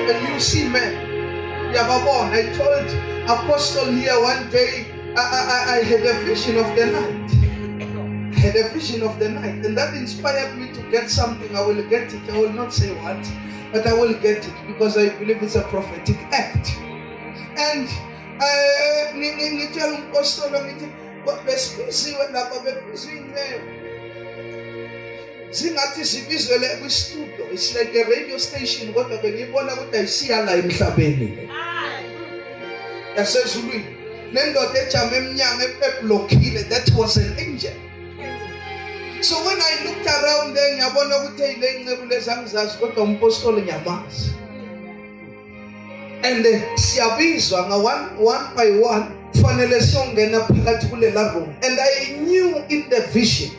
And you see men. I told Apostle here one day, I had a vision of the night. I had a vision of the night, and that inspired me to get something. I will get it. I will not say what, but I will get it because I believe it's a prophetic act. And it's like a radio station. What I see a line Sabeni. That was an angel. So when I looked around then, and one by one, and I knew in the vision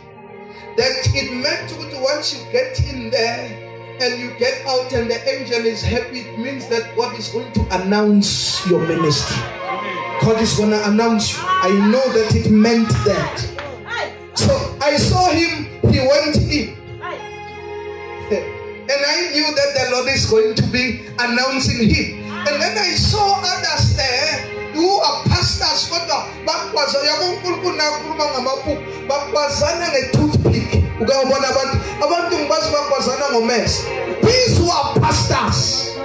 that it meant once you get in there and you get out and the angel is happy, it means that God is going to announce your ministry. God is going to announce you. I know that it meant that. So I saw him, he went in. And I knew that the Lord is going to be announcing him. And then I saw others there who are pastors. These who are pastors.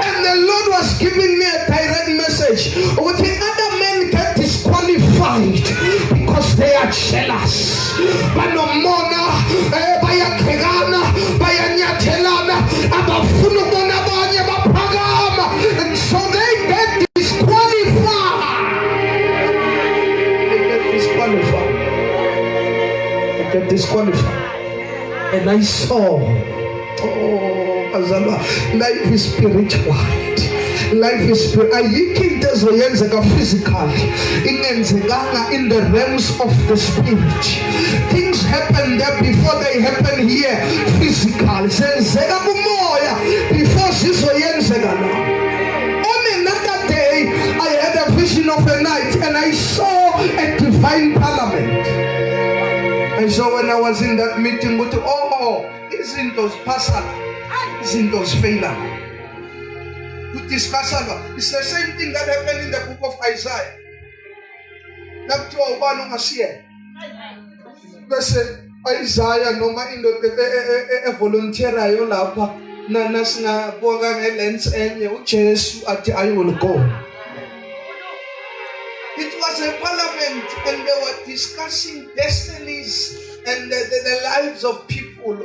And the Lord was giving me a direct message. What the other men get disqualified because they are jealous. But no more now, by a kegana, by a nyatelana, and so they get disqualified. They get disqualified. And I saw, life is spiritual. Life is spiritual. Physical. In the realms of the spirit. Things happen there before they happen here. Physical. Before on another day, I had a vision of a night and I saw a divine parliament. And so when I was in that meeting, isn't those pasal? Isn't those failure? It's the same thing that happened in the book of Isaiah. Isaiah no ma indo e volunteer ayo lapha na singabuka ngelens enye uJesu athi I will go. It was a parliament and they were discussing destinies and the lives of people.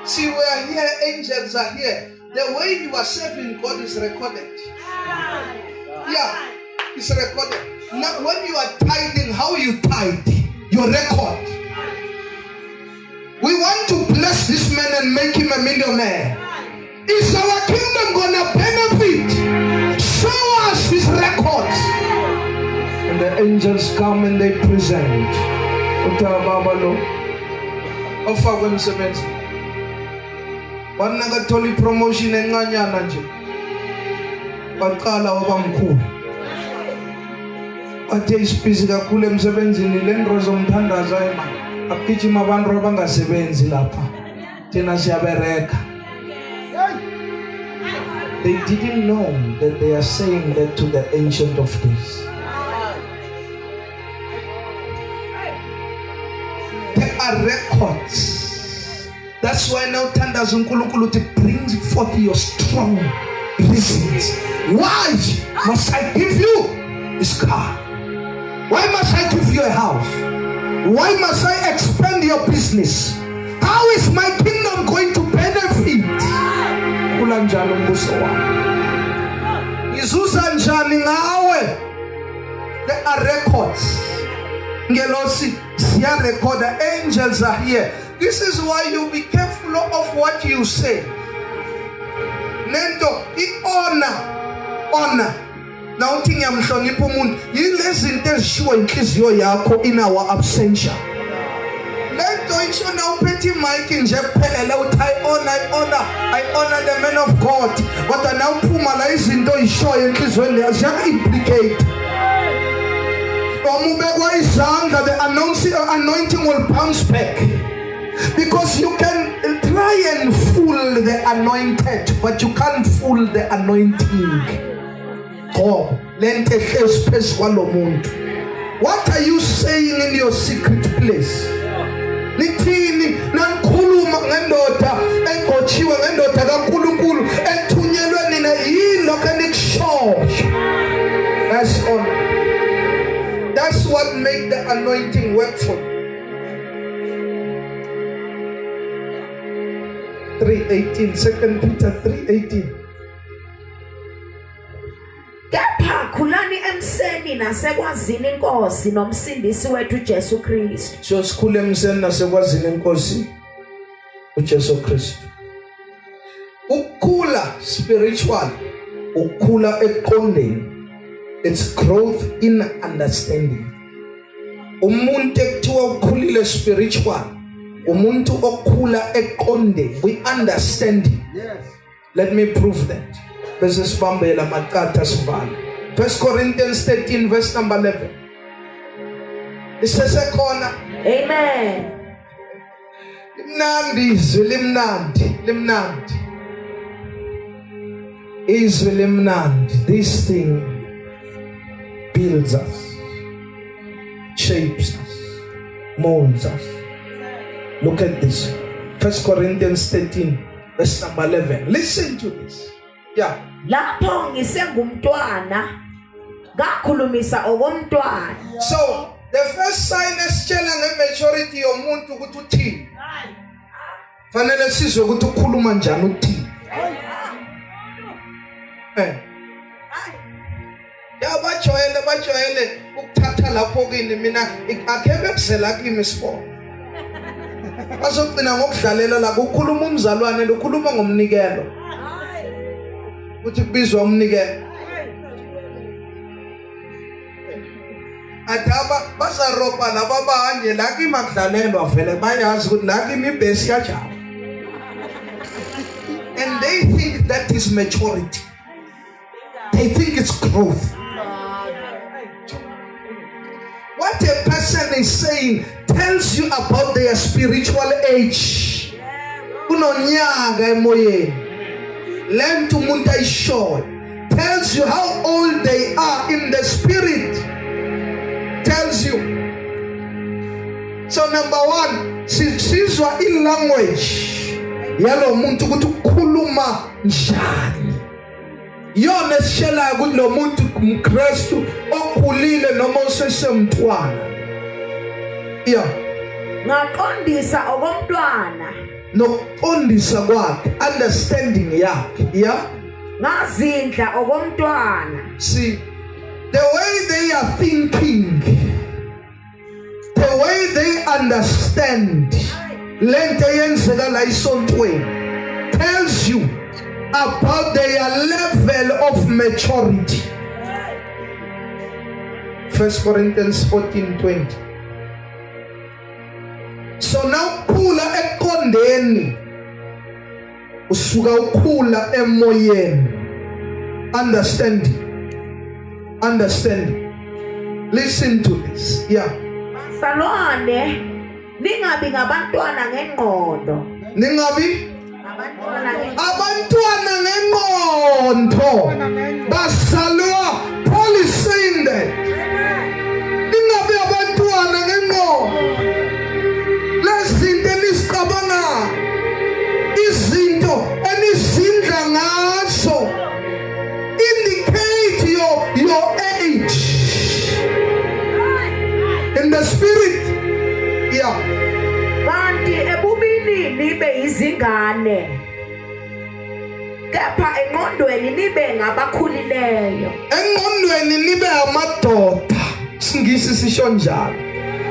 See, we are here, angels are here. The way you are serving God is recorded. Yeah, it's recorded. Now, when you are tithing, how you tithe, your record. We want to bless this man and make him a millionaire. Is our kingdom gonna benefit? Show us his records. And the angels come and they present. Offer when seven. Wanangatoli promotion enganyana nje. Baqala wabamkhulu. Athe isibhizi kakhulu emsebenzini lendro zomthandazo ema. Akugijima abantu abangasebenzi lapha. Thina siyabereka. They didn't know that they are saying that to the Ancient of Days. There are records. That's why now Tandas Unkulunkulu brings forth your strong reasons. Why must I give you this car? Why must I give you a house? Why must I expand your business? How is my kingdom going to benefit? There are records. The angels are here. This is why you be careful of what you say. Nento, honor. Now think I'm showing you pomun. You listen to show inhliziyo yakho in our absentia. Nento isho now petty mic in Japan. I honor the men of God. But I now pumala izinto isho inhliziyo yakho implicate. the anointing will bounce back. Because you can try and fool the anointed, but you can't fool the anointing. Oh, what are you saying in your secret place? Nithini nangikhuluma ngendoda egotshiwe ngendoda kaNkulunkulu ethunyelwe nina yilo kanikushoyo. That's all. That's what make the anointing work for you. 3:18, 2 Peter 3:18. Kepha khulani emseni nasekwazini inkosi nomsindisi wethu Jesu Kristu. So sikhule emseni nasekwazini inkosi uJesu Kristu. Ukukhula spiritual, ukukhula eqondeni. It's growth in understanding. Umuntu ekuthiwa ukhulile spiritual, umuntu okhula eqondeni. We understand him. Yes. Let me prove that. Verse Bambela Makata Svan. 1 Corinthians 13, verse number 11. It says a corner. Amen. Limnandi, Limnandi. This thing builds us, shapes us, molds us. Look at this. 1 Corinthians 13, verse number 11. Listen to this. Yeah. Lapho ngisengumntwana ngakhulumisa okomntwana. So the first sign esitshela nge-maturity yomuntu ukuthi uthini. Fanele sizwe ukuthi ukhuluma njani uthini. Bajwayele ukuthatha lapho kini mina akhebe kuzela kimi sipho. Bazogcina ngokudlalela la ukukhuluma umzalwane lokhuluma ngomnikelo. Uthi kubizwa umnikelo. Adaba basaropa laba bahanje la kimi akudlalelwa vele bayazi ukuthi la kimi ibhesi kanjani. And they think that is maturity. They think it's growth. What a person is saying tells you about their spiritual age. Unonyaka emoyeni. Learn to munta ishoy. Tells you how old they are in the spirit. Tells you. So number one, sizwa in language. Yalo muntu ukuthi ukhuluma njani. Yona sishela ukuthi lo muntu umKristu okhulile noma usesemntwana. Yeah. Ngaqondisa okomntwana. Nokuqondisa kwakhe, understanding yakhe. Yeah. Ngazindla okomntwana. See, the way they are thinking, the way they understand, lento yenzeka la isontweni, tells you about their level of maturity. 1 Corinthians 14:20. So now khula eqondeni usuka ukhula emoyeni. Understand. Listen to this. Yeah. Salwane ningabi ngabantwana ngengqondo. Ningabi abantwana ngengqondo. Basalwa. Paul is saying that. Ningabi abantwana ngengqondo. Lezinto enisicabanga. Izinto enizindla ngazo indicate your age in the spirit. Yeah. Kanti ebubini nibe izingane. Kepha engqondweni nibe ngabakhulileyo. Engqondweni nibe amadoda. Singisi sisho njalo.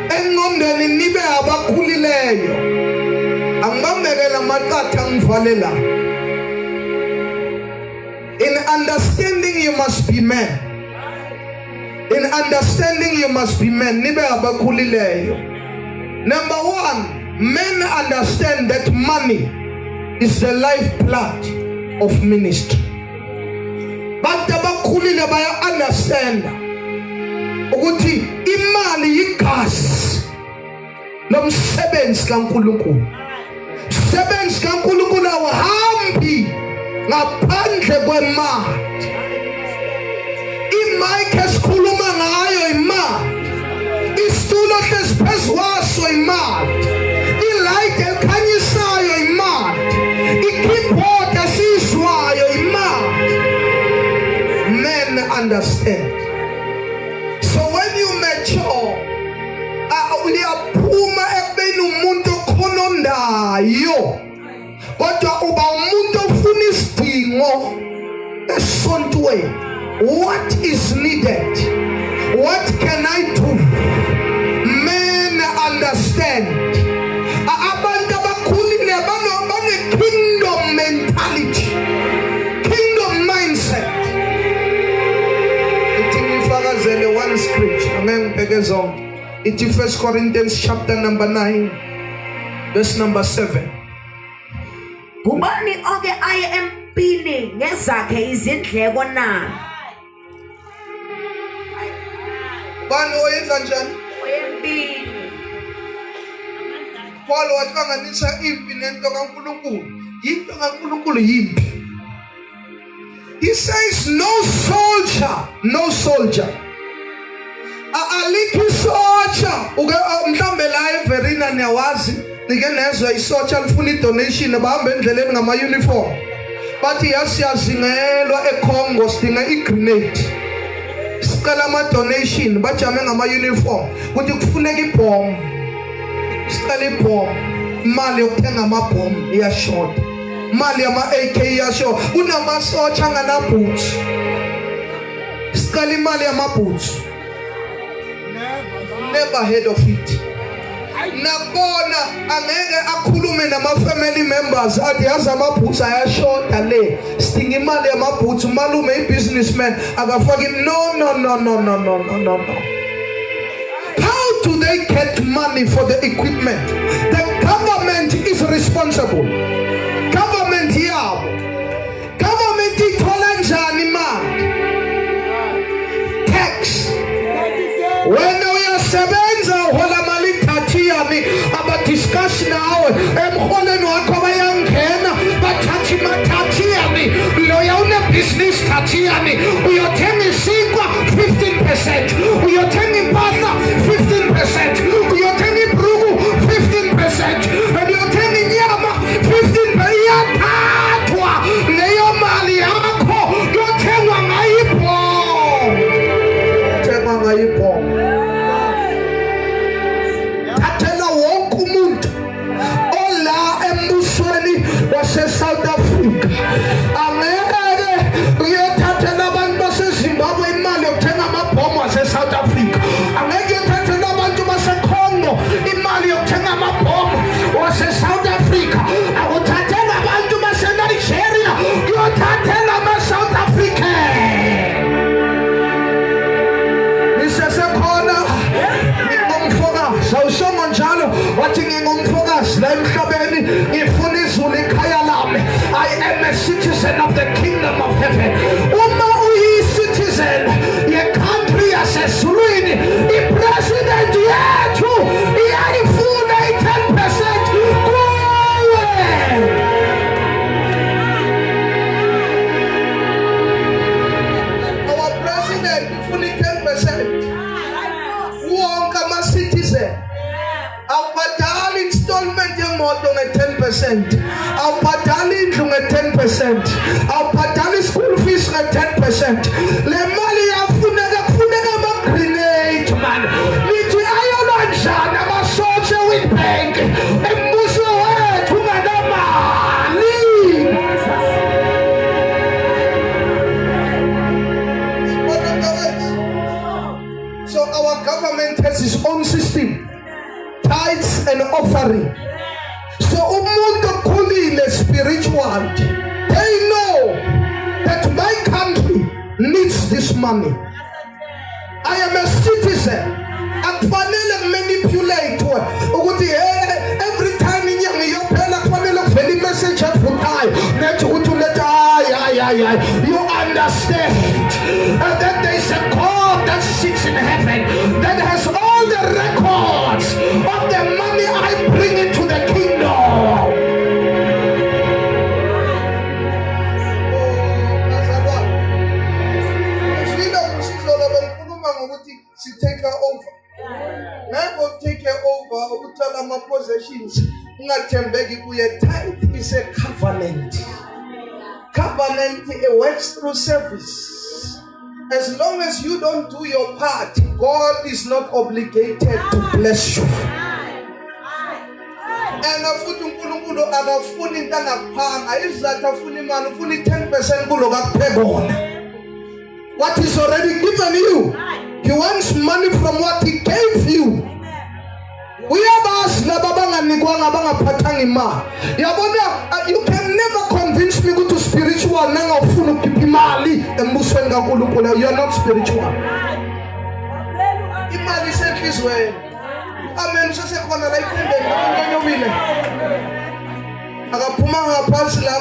Engqondweni nibe abakhulileyo. Angibambekela amaqatha ngivalela. In understanding you must be men. In understanding you must be men. Nibe abakhulileyo. Number one, men understand that money is the lifeblood of ministry. But abakhulile baya understand ukuthi imali yigazi lomsebenzi kaNkulunkulu. Umsebenzi kaNkulunkulu awuhambi ngaphandle kwemali. Imike esikhuluma ngayo imali, isitulo hlezi phezu kwaso imali, ilight ekhanyisayo imali, ikeyboard esizwayo imali. Men understand. So when you mature, uyaphuma ekubeni umuntu okhonondayo, kodwa uba umuntu ofuna isidingo esontweni. What is needed? What can I do? Men understand. Abantu abakhulile bane-kingdom mentality, kingdom mindset. Ithi ngifakazele one scripture, ngeke zonke. Ithi 1 Corinthians chapter number 9 verse number 7. Ubani oke aye empini ngezakhe izindleko na? Bani oyenza njani? Empini. Paul wahlanganisa impi nento kaNkulunkulu. Into kaNkulunkulu yimpi. He says no soldier. Alikho soldier. Mhlambe la eVerina niyawazi, nike nezwe isoldier lifuna idonation bahamba endleleni ngama uniform. Bathi yasiyazingelwa eCongo sidinga igrenade. Sicela ama donation bajame ngama uniform ukuthi kufuneka ibomb. Sicela ibomb. Imali yokuthenga amabomb iyashort. Imali yama AK iyashort. Unama soldier ngana boots. Sicela imali yama boots. Never heard of it. Nakona angeke akhulume nama-family members athi yazi amabhoots ayashota le sidinga imali yamabhoots. Umalume i-businessman akafaki. No. How do they get money for the equipment? The government is responsible. Government yabo. Government ithola njani imali? Tax. Wena uyasebenza uhola mali thathiyani abadiscuss nawe emholweni wakho bayangena bathathi mathathiyani loya une-business thathiyani uyothenga isinkwa 15%, uyothenga impahla 15%, uyothenga ibruku 15%, uyothenga inyama 15%. Iyathathwa leyo mali yakho yothengwa ngayibhongo. Thengwa ngayibhongo. South Africa angeke uyothathela abantu baseZimbabwe imali yokuthenga amabhomu wase-South Africa. Angeke uyothathela abantu baseCongo imali yokuthenga amabhomu wase-South Africa. Akuthathela abantu base-Nigeria, uyothathela ama-South African. Nisesekhona ngingumfokazi, awusongo njalo wathi ngingumfokazi la emhlabeni ngifuna izulu ekhaya lami. I am a citizen of the kingdom of heaven. Uma uyi-citizen ye-country yasezulwini, i-president yethu iyayifuna i-10% kuwe. Our president ufuna i-10%. Wonke ama-citizen awubhadali installment yemoto nge-10%, awubhadali indlu nge-10%, awubhadali school fees nge-10%. Le mali yafuneka ama-grenade man. Nithi ayolwa njani amasotsha with-bank embuso wethu unganamali? So our government has its own system, tithes and offering. So umuntu okhulile spiritual, they know that my country needs this money. I am a citizen. Akufanele manipulate ukuthi every time inyanga iyophela kufanele kuvela imessage evutayo nethi ukuthi uletha you understand that there is a God God that sits in heaven, that has all the records of the money I bring into the kingdom. Take her over. Never take her over. Utala my possessions. Tithe is a covenant. Covenant, it works through service. As long as you don't do your part, God is not obligated to bless you. And afuthi uNkulunkulu akafuni into angaphanga. Isizathu afuni imali, ufuni 10% kulo kakuphekona. What is already given you. He wants money from what he gave you. Uyabazi laba banganikwanga bangaphathanga imali. Yabona, you can never convince me ukuthi spiritual nangafuna ukukhipha imali embusweni kaNkulunkulu. You are not spiritual. Imali isenhlizweni. Amen. Usesekhona la iphembeni ngonyobile. Akaphuma ngaphansi la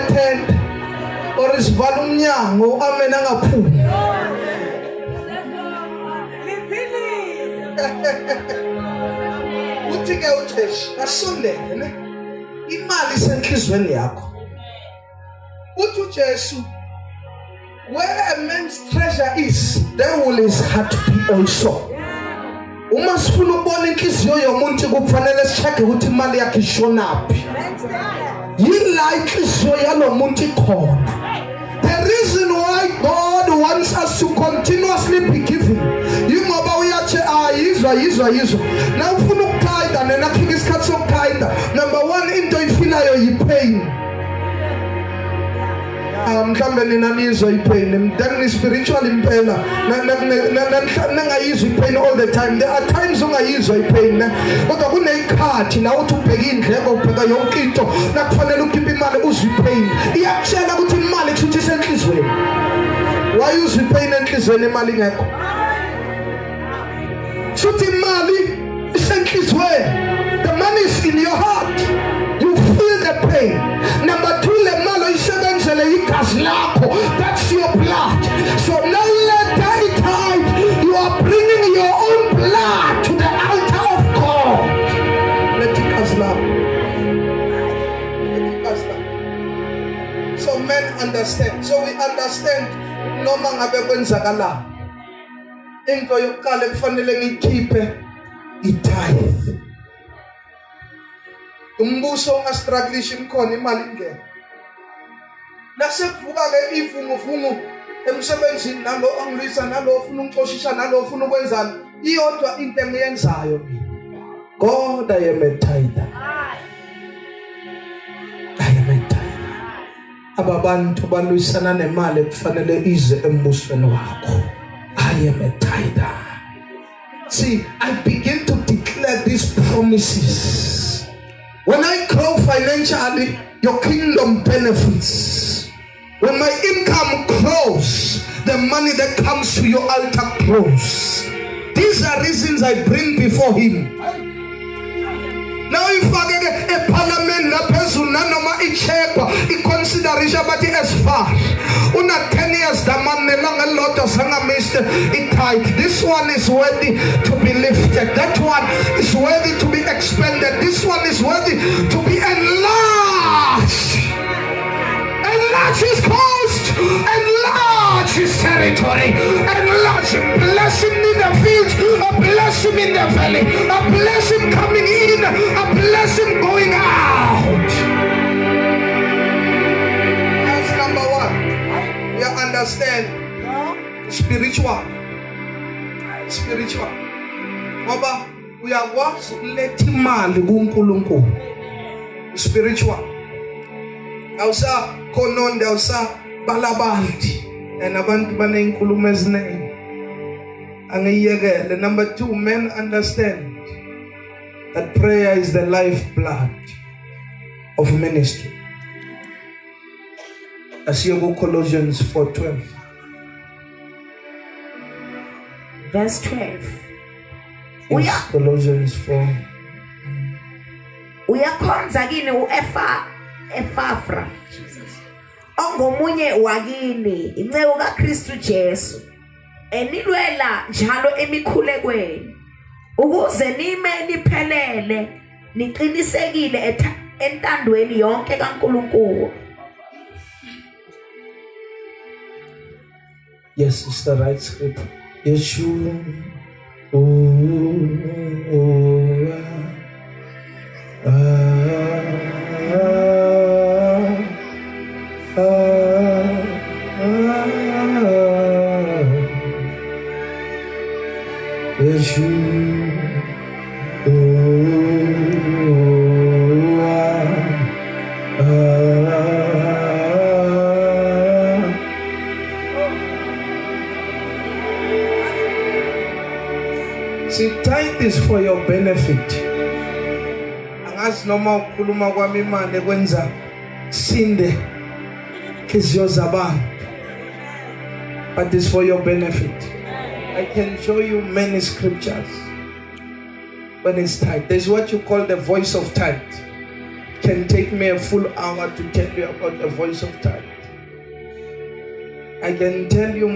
tent or isivala umnyango. Amen. Angaphumi. Uthi ke uJesu asondele ne imali isenhlizweni yakho. Uthi uJesu, where a man's treasure is, there will his heart be also. Uma sifuna ukubona inhliziyo yomuntu kufanele sicheke ukuthi imali yakhe ishonaphi. Yila inhliziyo yalomuntu ikhona. The reason why God wants us to continuously be giving. Yingoba uyathi yizwa. Na ufuna ukutitha nena kufika isikhathi sokutitha. Number 1 into ifilayo yipain. Mhlambe nina nizwa ipain. Then spiritual impela. Nangayizwa ipain all the time. There are times ungayizwa ipain. Kodwa kuneyikhathi la uthi ubheka indleko ubheka yonke into nakufanele ukhiphe imali uzwe ipain. Iyakutshela ukuthi imali kushuthi isenhlizweni. Why uzwe ipain enhlizweni imali ngekho? Shuthi imali isenhlizweni. The money is in your heart. You feel the pain. Number 2, le malo isebenzele igazi lakho. That's your blood. So now later it time you are bringing your own blood to the altar of God. Let it as love. So men understand. So we understand noma ngabe kwenzakala. Into yokuqala kufanele ngikhiphe itithe. Umbuso ungastruggleish imkhona imali ingene. Nasekuvuka ke ivunguvungu emsebenzini nalo angilisa nalo ufuna ukuxoshisa nalo ufuna ukwenzana. Iyodwa into engiyenzayo mina. God, I am a tither. I am a tither. Ababantu balwisana nemali kufanele ize embusweni wakho. I am a tither. See, I begin to declare these promises. When I grow financially, your kingdom benefits. When my income grows, the money that comes to your altar grows. These are reasons I bring before him. Now if I get a parliament la person nanoma ichekwa iconsideration but as far una 10 years the man nelong a lot of sanga missed it tight. This one is worthy to be lifted. That one is worthy to be expanded. This one is worthy to be enlarged. Enlarge his coast, enlarge his territory, enlarge him, bless him in the fields, bless him in the valley, bless him coming in, bless him going out. That's number 1. You understand? Spiritual. Baba, we are what? Let him spiritual. Awusa kononde awusa balabandi and abantu banenkulumo eziningi angiyekele. Number 2, men understand that prayer is the lifeblood of ministry. Asiyo Colossians 4:12. Verse 12. Yes, Colossians 4. Uyakhonza kini Epafra ongomunye wakini inceku kaKristu Jesu enilwela njalo emikhulekweni ukuze nime niphelele niqinisekile entandweni yonke kaNkulunkulu. Yes, it's the right script. Yeshua. See, tithe is for your benefit. Angazi noma ukhuluma kwami imali kwenza sinde inhliziyo zabantu. But it's for your benefit. I can show you many scriptures when it's tithe. There's what you call the voice of tithe. It can take me a full hour to tell you about the voice of tithe. I can tell you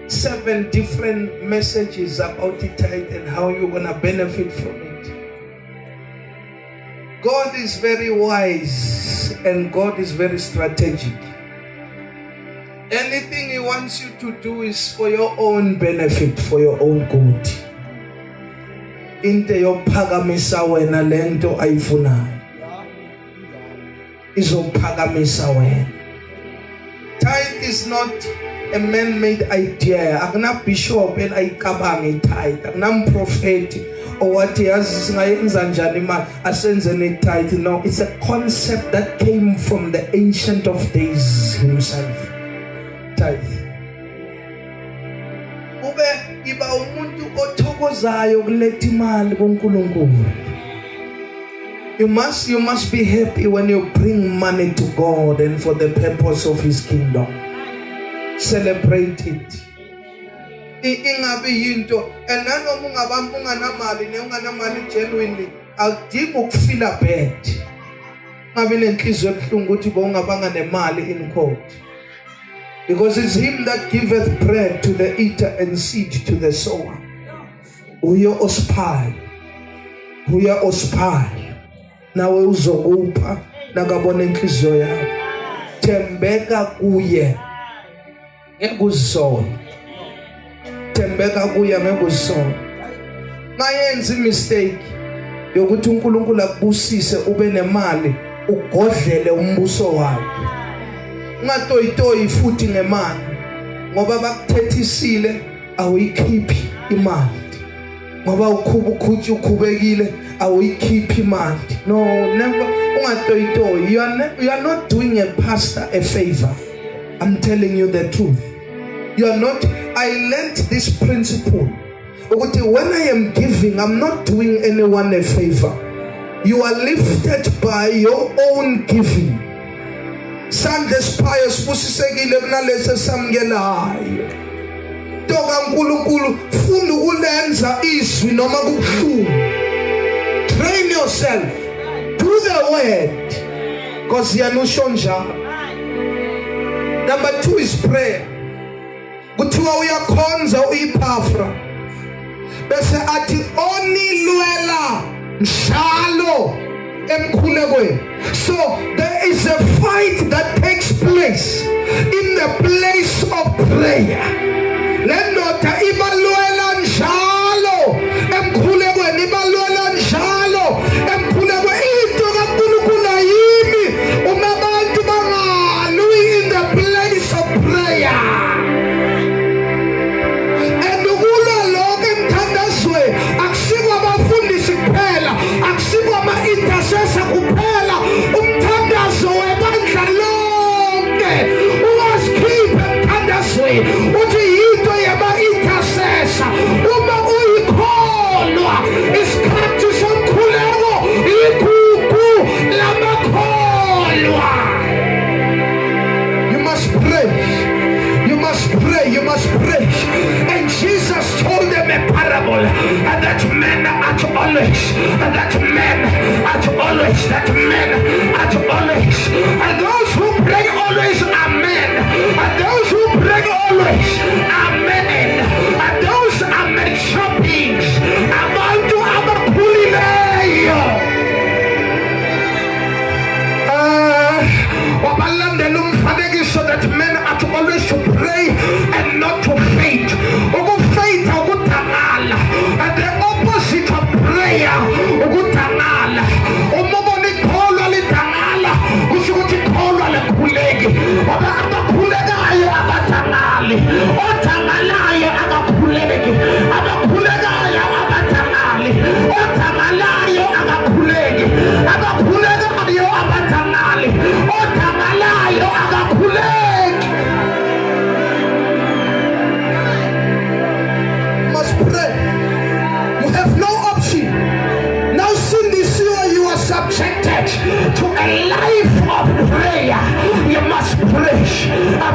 7 different messages about the tithe and how you're going to benefit from it. God is very wise and God is very strategic. Anything He wants you to do is for your own benefit, for your own good. Inte yophakamisa wena lento ayifunayo. Izophakamisa wena. Tithe is not a man-made idea. Akuna bishop ayikabanga itithe. Akuna prophet or what he has singayenza njani ma asenze netithe. No, it's a concept that came from the ancient of days himself. Tithe. Ube iba umuntu othokozayo kuletha imali kuNkulunkulu. You must be happy when you bring money to God and for the purpose of His kingdom. Celebrate it. Ingabi yinto enanoma ungabamba unganamali neunganamali genuinely awudingi ukufila bad. Ngabe nenhliziyo ebuhlungu ukuthi bongabanga nemali in court. Because it's Him that giveth bread to the eater and seed to the sower. Uyo ospay. Uya ospay. Nawe uzokupha nakabona inhliziyo yakho. Thembeka kuye. Ngekuzisona. Thembeka kuye ngekuzisona. Mayenza mistake yokuthi uNkulunkulu akubusise ube nemali ugodlele umbuso wakhe. Ungatoyitoyi futhi ngemali ngoba bakuthethisile awuyikhiphi imali. Ngoba ukhubukhuthu ukhubekile awuyikhiphi imali. No, never. Ungatoyitoyi. You are not doing a pastor a favor. I'm telling you the truth. You are not. I learned this principle. When I am giving, I'm not doing anyone a favor. You are lifted by your own giving. Sandles pious pusisekile kunalese samngelayo. Toka uNkulunkulu funda ukulenza izwi noma kubuhlungu. Train yourself. Do the word. Because yanusho njalo. Number 2 is prayer. Kuthiwa uyakhonza uyiphafra. Bese athi onilwela njalo emkhulekweni. So there is a fight that takes place in the place of prayer. Lendoda ibalwela njalo emkhulekweni, ibalwela njalo emkhulekweni. Into kaNkulunkulu ayimi uma abantu bangalwi in the place of prayer. And ukula lokho emthandazweni akusikwa abafundisi kuphela, akusikwa ama-intercessor kuphela. Umthandazo webandla lonke ungazikhipha emthandazweni uthi yinto yama-intercessor. Uma uyikholwa isikhathi somkhuleko igugu lamakholwa. You must pray. You must pray. You must pray. And Jesus told them a parable, and that men at always, and that men at always, that men at always, and those who pray always are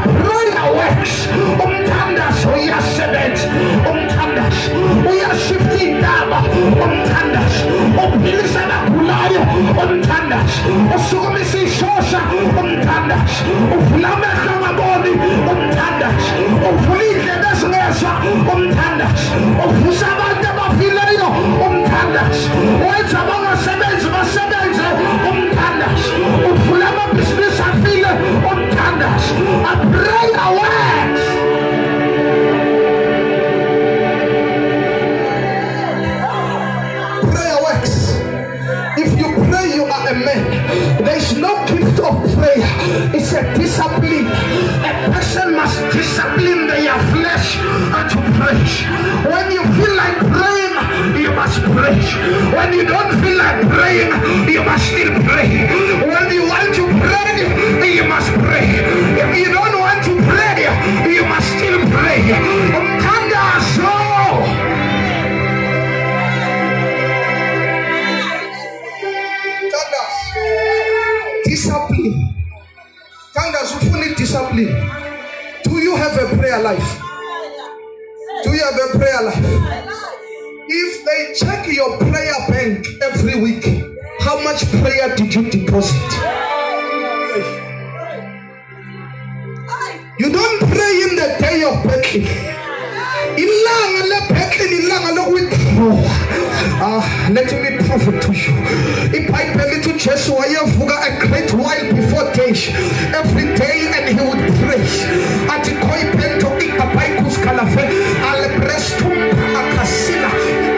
prayer works. Umthandazo uyasebenza. Umthandazo uyashifta indaba. Umthandazo uphilisa abagulayo. Umthandazo usukumisa ishosha. Umthandazo uvula amehlo angaboni. Umthandazo uvula indlebe ezingezwa. Umthandazo uvusa abantu abafileyo. Umthandazo wenza abangasebenzi basebenze. Umthandazo uvula amabhizinisi afile. Umthandazo a prayer works. Prayer works. If you pray, you are a man. There is no gift of prayer. It's a discipline. A person must discipline their flesh to pray. When you feel like praying, you must pray. When you don't feel like praying, you must still pray. When you want to pray, you must pray. If you don't want to pray, you must still pray. Discipline. Tandas, who need discipline? Do you have a prayer life? Do you have a prayer life? If they check your prayer bank every week, how much prayer did you deposit? You don't pray in the day of battle. Let me prove it to you. If I tell it to Joshua, a great while before day, every day, and he would pray. At the Koipento, Ikapaikus Kalafe, Alebrestum, Akasina,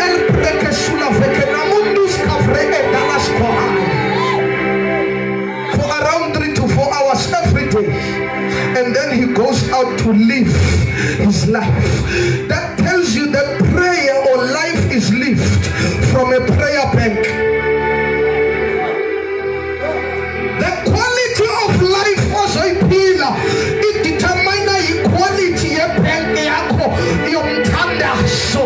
El Prekesula Vekenamundus Kavre, Dalas Kohan. For around 3 to 4 hours every day. And then he goes out to live his life. That tells you that prayer or life is lived from a prayer bank. The quality of life also a pillar. It determines the quality of bank yako yomthandazo.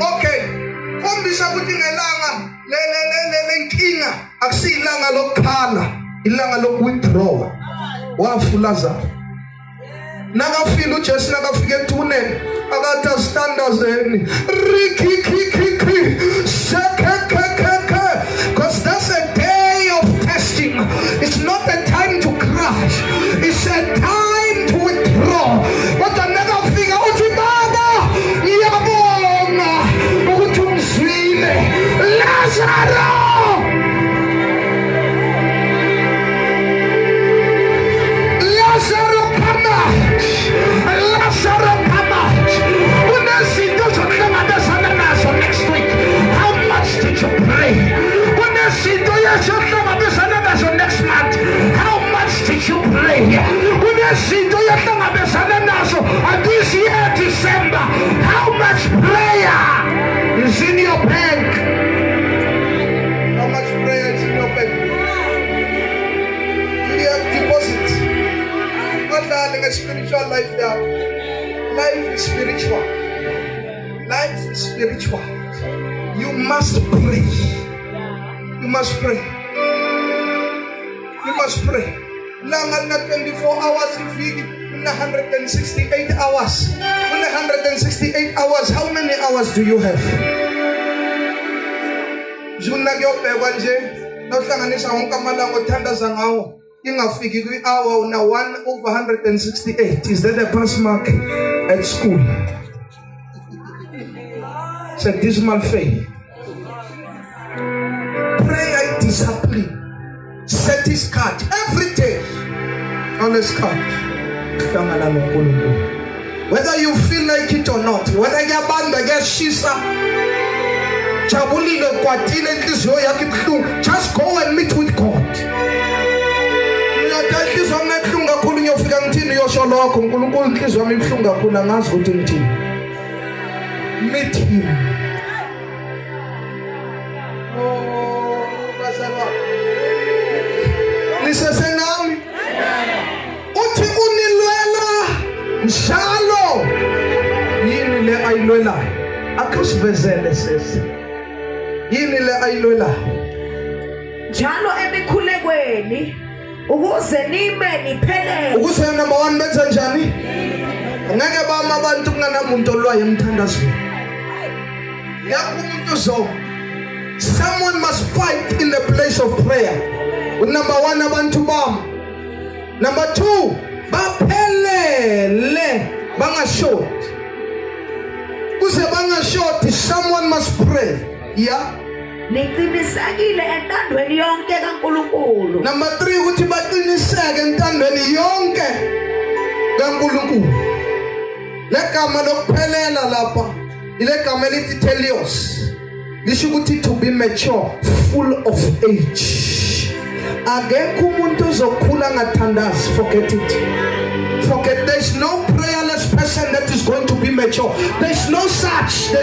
Okay. Kombisa ukuthi ngelanga lenkinga akusilanga lokukhala, ilanga lokwithdraw. Wafulaza. Nakafika uJesu nakafika ethuneni akathi asitandazeni rikikikiki sekekekeke, because that's a day of testing. It's not a time to crash, it's a time to withdraw. But nakafika uthi baba ngiyabonga ukuthi ungizwile Lazarus. Next week, how much did you pray? Next month, how much did you pray? This year, December, how much prayer is in your bank? How much prayer is in your bank? Do you have deposits? Not darling, a spiritual life there. Life is spiritual. Life is spiritual. You must pray. You must pray. You must pray. Not 24 hours a week, 168 hours. 168 hours. How many hours do you have? Ingafiki kwi-hour na 1/168. Is that a pass mark at school? It's a dismal faith. Prayer discipline. Set his card every day on his card. Whether you feel like it or not, whether you're banned against Shisa, just go and meet with God. Meet him. Nisesenami uthi unilwela njalo yini le ayilwela akusivezele sesi yini le ayilwela njalo emikhulekweni emthandazweni ukuze nime niphelele. Ukuze number 1 benza njani? Ngeke bama abantu kunganamuntu olwayo emthandazweni. Yakho umuntu zo. Someone must fight in the place of prayer. Number 1 abantu bam. Number 2 baphelele bangashoti. Kuze bangashoti someone must pray. Yeah. Niqinisakile entandweni yonke kaNkulunkulu. Number 3 ukuthi baqiniseke entandweni yonke kaNkulunkulu. Legama lokuphelela lapha ilegama elithi telios. Lisho ukuthi to be mature, full of age. Akekho umuntu ozokhula ngathandazi. Forget it. Forget. There's no prayerless person that is going to be mature. There's no such a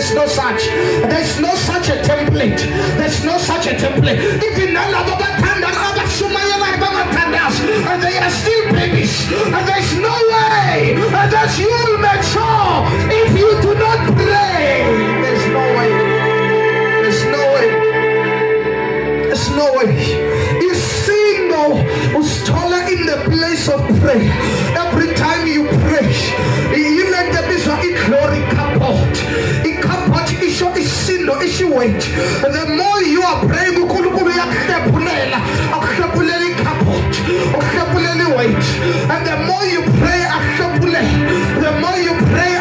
template. Even and they are still babies, and there's no way that you will mature if you do not pray. There's no way. You see, no, who's taller in the place of prayer. Every time you pray, you let the bishop glory kapot. It kapot issue is sin or issue weight. And the more you are praying, you could wait. And the more you pray, the more you pray,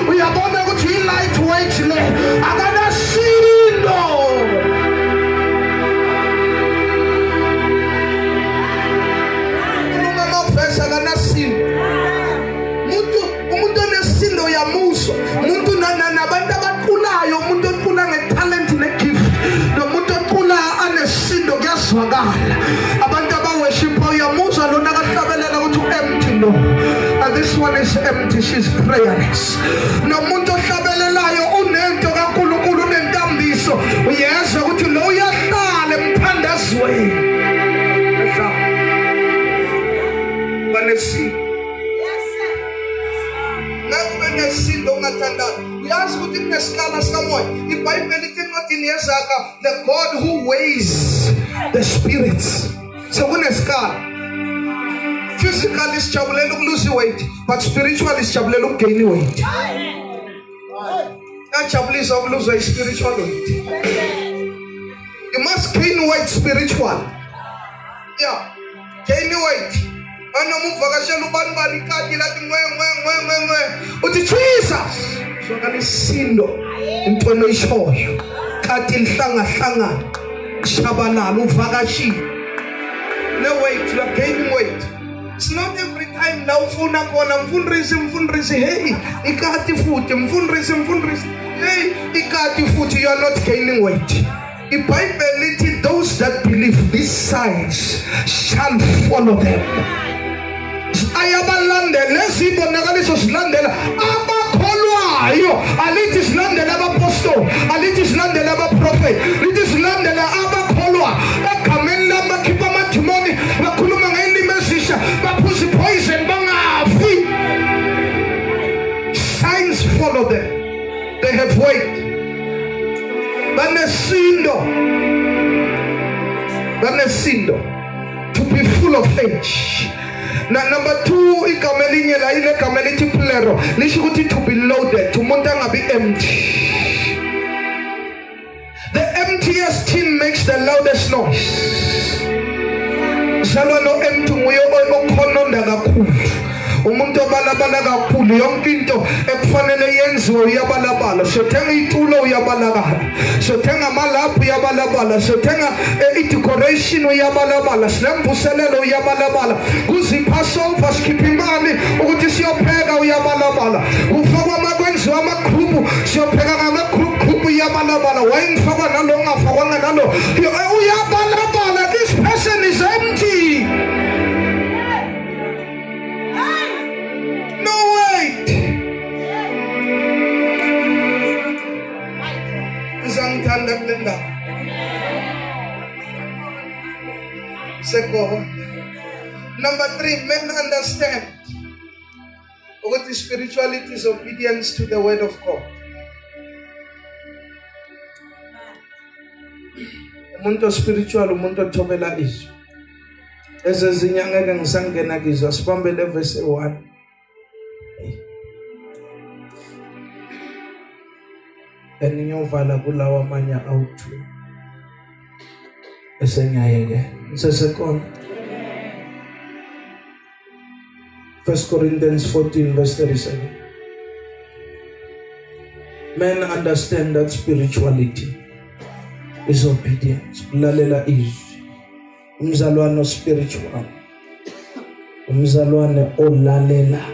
we are going to go lightweight. I'm gonna see no. Umuntu nesindo ya muso. Umuntu na bantu abakhulayo, umuntu okhula ngetalent negift. Nomuntu okhula anesindo kuyazwakala. Abantu abaworship ya muso lona akahlabelela ukuthi empty no. And this one is empty, she's prayerless. Nomuntu ohlabelelayo unento kaNkulunkulu nentambiso. Uyezwa ukuthi lo uyahlala emthandazweni. Vanessa. Nesindo ungathandaza. Uyazi ukuthi kunesikala sikamoya. iBhayibheli ithi encwadini yeZakha, the God who weighs the spirits. So kunesikala. Physically sijabulela ukuluzi weight, but spiritually sijabulela ukugain weight. Ajabulisa ukuluza spiritual weight. You must gain weight spiritual. Yeah. Gain weight. Anomuvakashela ubani ikati lathi ngwe. Uthi Jesus. So kanisindo intweni oyishoyo. Kati lihlanga shabalala uvakashile. No weight, you are gaining weight. It's not every time now ufuna kona mfundisi hey ikati futhi mfundisi hey ikati futhi, you are not gaining weight. iBhayibheli lithi those that believe these signs shall follow them. Ayabalandela lezibonakaliso silandela abakholwayo, alithi silandela abapostoli, alithi silandela abaprofeti, lithi silandela abakholwa egameni lamakhipha amadimoni, bakhuluma ngelimi ezisha, baphuza poison bangafi. Signs follow them. They have weight. Banesindo to be full of age. Now number 2, igama elinye la ile gama elithi plero lisho ukuthi to be loaded, umuntu angabi empty. The emptiest tin makes the loudest noise. Zalwa no empty nguye okhononda kakhulu. Umuntu obalabala kakhulu, yonke into ekufanele yenziwe uyabalabala. Sothenga itulo uyabalabala, sothenga amalaphu uyabalabala, sothenga i-decoration uyabalabala, sinemvuselelo uyabalabala, kuzipassover sikhipha imali ukuthi siyopheka uyabalabala, ufakwa amakwenziwa amagruphu siyopheka ngamagruphu uyabalabala, wayengifakwa nalo ungafakwanga nalo uyabalabala. This person is empty. Number 3, men understand what is spirituality is obedience to the word of God. Umuntu spiritual, umuntu othobela izwi. Ezezinye angeke ngisangena kizo. Asibambele verse 1. Eninyovala kulawa amanye awuthu. Esengiyayeke. Sesekhona. 1 Corinthians 14 verse 37. Men understand that spirituality is obedience. Lalela izwi. Umzalwane spiritual. Umzalwane olalela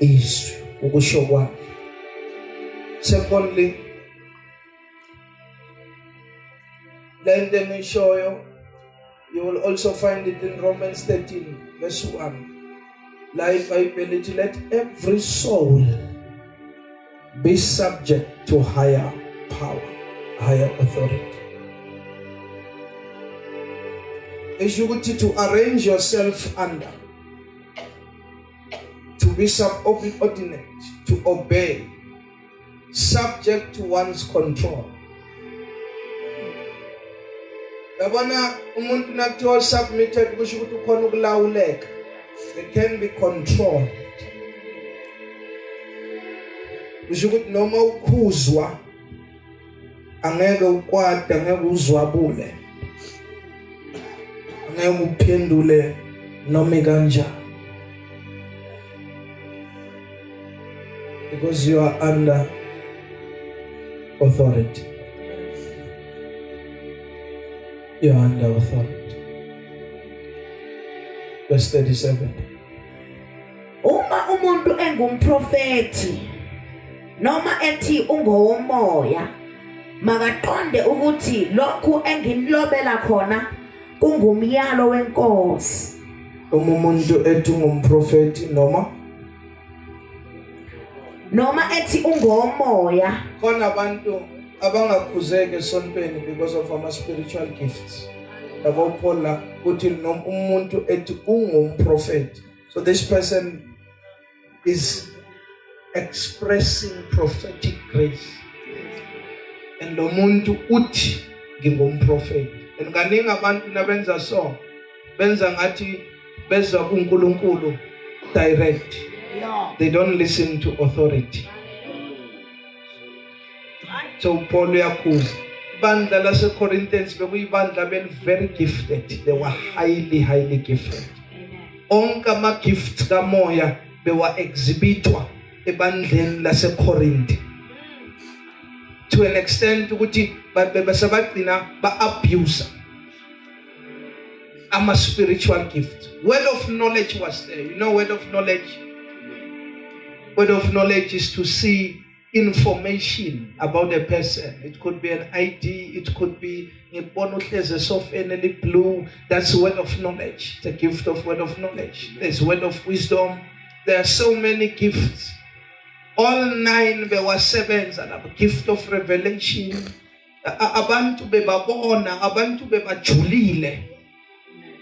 izwi. Ukusho kwami. Secondly, let me show you. You will also find it in Romans 13 verse 1. Like Bible, let every soul be subject to higher power, higher authority. It's you to arrange yourself under, to be subordinate, to obey, subject to one's control. Yabona umuntu nakuthiwa submitted kusho ukuthi ukhona ukulawuleka. They can be controlled. Kusho ukuthi noma ukhuzwa angeke ukwade, angeke uzwabule, angeke uphendule noma kanjani, because you are under authority. You are under authority. Verse 37. Uma umuntu engumprofeti noma ethi ungowomoya, makaqonde ukuthi lokhu engimlobela khona kungumyalo wenkosi. Uma umuntu ethi ungumprofeti noma ethi ungowomoya, khona abantu abangakhuzeke esontweni because of our spiritual gifts. About Paul, uthi umuntu ethi ungumprofeti. So this person is expressing prophetic grace. And lo muntu uthi ngingumprofeti. And kaningi abantu nabenza so, benza ngathi bezwa kuNkulunkulu direct. They don't listen to authority. So Paul yakhuza bandla lase Corinthians bekuyibandla ben very gifted. They were highly gifted. Onke ama gifts kamoya bewa exhibitwa ebandleni lase Corinth. To an extent ukuthi besabagcina ba abuse ama spiritual gift. Word of knowledge was there. You know word of knowledge? Word of knowledge is to see information about a person. It could be an ID, it could be a bonus of enely blue. That's word of knowledge, the gift of word of knowledge. There's word of wisdom. There are so many gifts. All 9 there were 7 and a gift of revelation. Abantu bebabona, abantu bebajulile.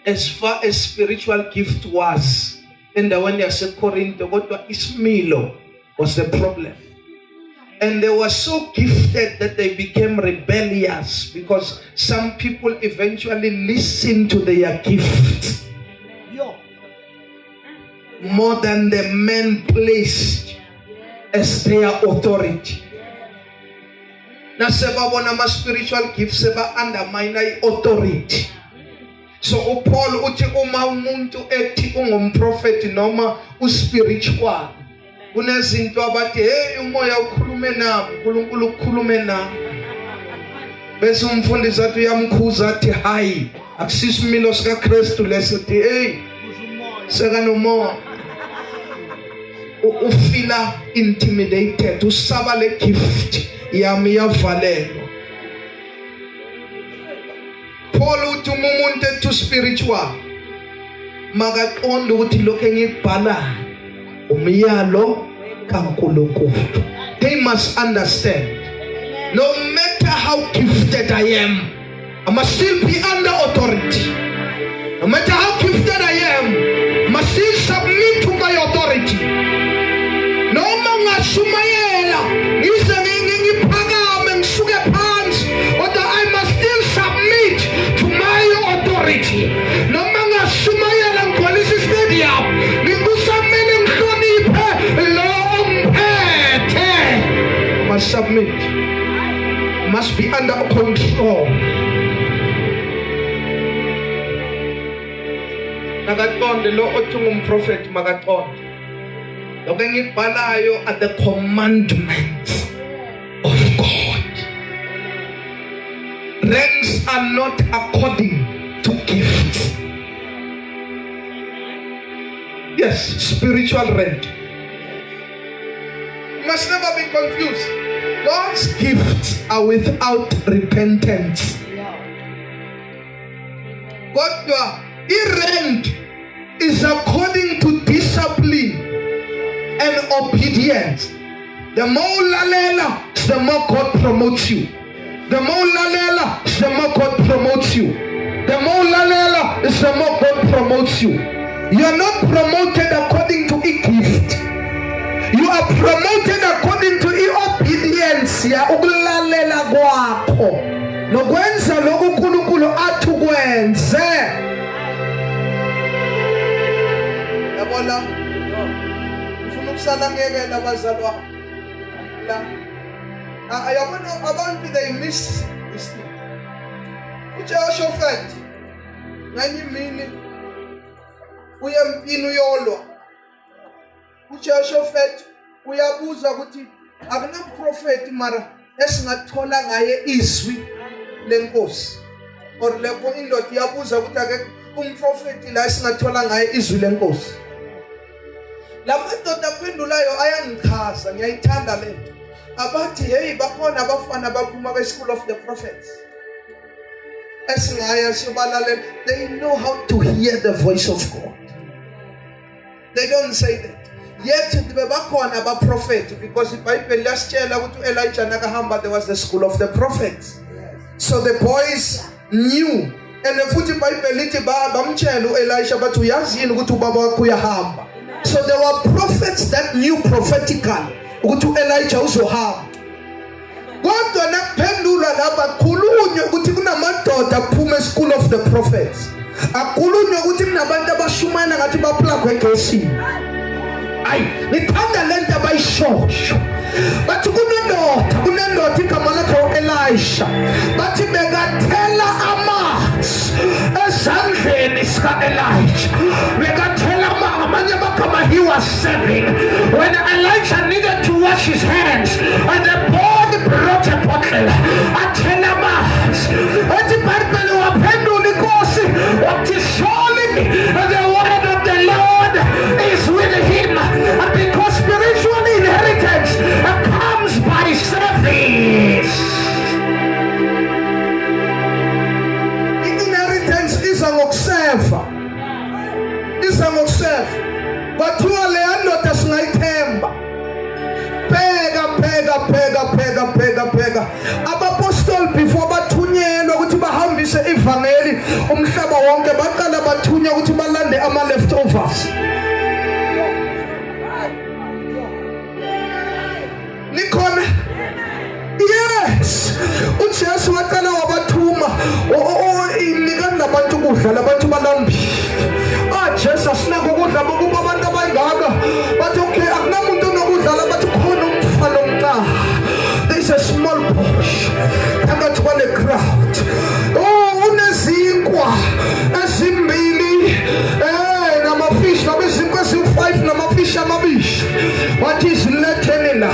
As far as spiritual gift was, and when they said Corinth, kodwa ismilo was the problem. And they were so gifted that they became rebellious because some people eventually listened to their gift more than the men placed as their authority. Now, sebabona ma spiritual gifts seba undermine authority. So Paul uthi uma umuntu ethi ungumprofeti noma uspiritual, kunezinto abathi hey umoya ukhulume nami, uNkulunkulu ukhulume nami. Bese umfundisi athi uyamkhuza athi hayi akusisimilo sika Kristu lesothi hey seka nomoya. Ufila intimidated, usaba le gift yami yavalelo. Paul uthi umuntu ethi spiritual makaqonde ukuthi lokho engikubhala umyalo kaNkulunkulu. They must understand, no matter how gifted I am, I must still be under authority. No matter how gifted I am, I must still submit to my authority. No man shumayela ngize ngiphakame ngisuke phansi, but I must still submit, must be under control. Nakaqonde lo othi ngumprofeti makaqonde. Lokho engikubhalayo are the commandments of God. Ranks are not according to gifts. Yes, spiritual rank. You must never be confused. God's gifts are without repentance. God's rank is according to discipline and obedience. The more lalela, the more God promotes you. The more lalela, the more God promotes you. The more lalela, the more God promotes you. You are not promoted according to a gift. You are promoted according to obedience. Ya ukulalela kwakho nokwenza lokhu uNkulunkulu athi ukwenze. Yabona ufuna ukusala ngeke labazalwa la ayabona abantu they miss this thing. uJehoshaphat ngani imini uye empini uyolwa. uJehoshaphat uyabuza ukuthi akunaprofeti mara esingathola ngaye izwi lenkosi, or lapho indoda iyabuza ukuthi ake umprofeti la esingathola ngaye izwi lenkosi. Lamadoda aphendulayo ayangichaza, ngiyayithanda lento. Abathi hey bakhona abafana baphuma kwe-school of the prophets esingaya sibalalela. They know how to hear the voice of God. They don't say that. Yet bakhona abaprofeti, because iBhayibheli liyasitshela ukuthi Elijah nakahamba there was the school of the prophets. So the boys knew, and futhi iBhayibheli lithi bamtshela uElisha bathi uyazini ukuthi ubaba wakho uyahamba. So there were prophets that knew prophetically ukuthi uElijah uzohamba. Kodwa nakuphendula lapha khulunywe ukuthi kunamadoda aphuma e-school of the prophets. Akhulunywe ukuthi kunabantu abashumana ngathi baplagwe egesi. Ayi, ngithanda lento abayishosho. Bathi kunendoda igama lakhe Elisha. Bathi bekathela amanzi ezandleni zika-Elijah. Bekathela amanye amagama he was serving. When Elijah needed to wash his hands, and the boy brought a bottle, athela amanzi. Ethi iBhayibheli waphendula inkosi wathi surely the word of the Lord is with him, because spiritual inheritance comes by service. Inheritance is ngokuseva. Isa ngokuseva. Bathiwa le ndoda singayithemba. Pheka. Abapostoli before bathunyelwa ukuthi bahambise ivangeli umhlaba wonke baqala bathunya ukuthi balande ama leftovers. Nikhona? Yes. uJesu waqala wabathuma inika nabantu ukudla labantu balambile. Jesu asinako ukudla bokuba abantu abangaka bathi okay akunamuntu onokudla bathi khona umfana omncane. There is a small portion phakathi kwale crowd. Unezinkwa ezimbili namafish nabezinkwa ezi-5 namafish amabili. What is letting la?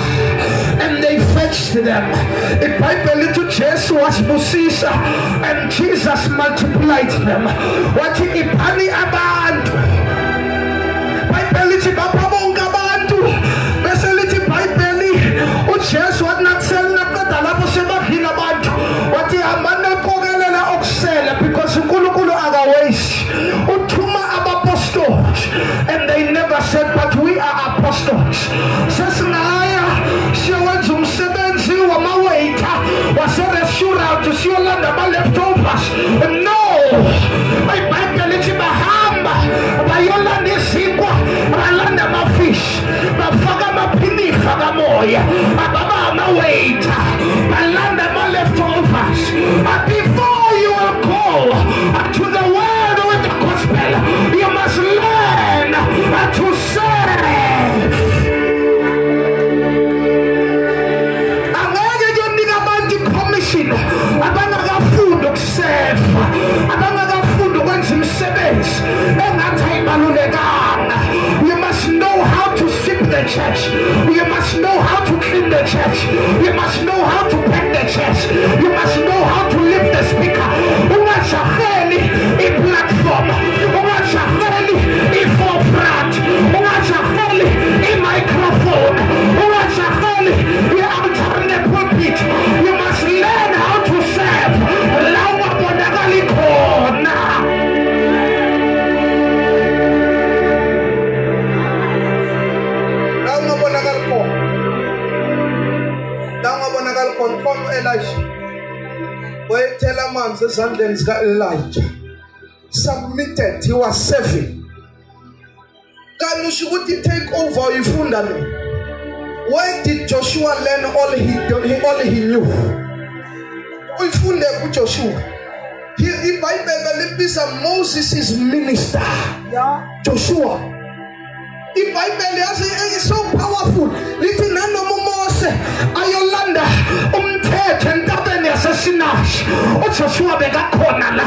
And they fetched them. iBhayibheli lithi uJesu wasibusisa and Jesus multiplied them. Wathi iphani abantu. iBhayibheli lithi bapha bonke abantu. Bese lithi iBhayibheli uJesu wathi nakusela naqeda lapho sebadlile abantu. Wathi hambani niqokelela okusele, because uNkulunkulu akawaste. Uthuma abapostoli, and they never said but we are apostles. Sesingaya siyowenza umsebenzi wamawaiter wase-restaurant siyolanda ama-leftovers. No, iBhayibheli lithi bahamba bayolanda izinkwa, balanda amafish, bafaka amaphinifa kamoya, ababa ama-waiter, balanda ama-leftovers. Before you will go to the word with the gospel, you must learn to serve. church. You must know how to clean the church. You must know how to pack the church. You must know how to lift the speaker. Ungashaheli i-platform. Ungashaheli i-forefront. Ungashaheli i-microphone. Ungashaheli i-alternate pulpit. You must learn how to serve. Lawa bonakali khona. Elijah wayethela amanzi ezandleni zika-Elijah, submitted, he was serving. Kanti usho ukuthi take over uyifunda mina. Why did Joshua learn all he knew? Uyifunde kuJoshua. iBhayibheli libiza Moses' minister, Joshua. iBhayibheli is so powerful. Lithi nanoma uMose ayolanda umthetho entabeni yaseSinayi, uJoshua bekakhona la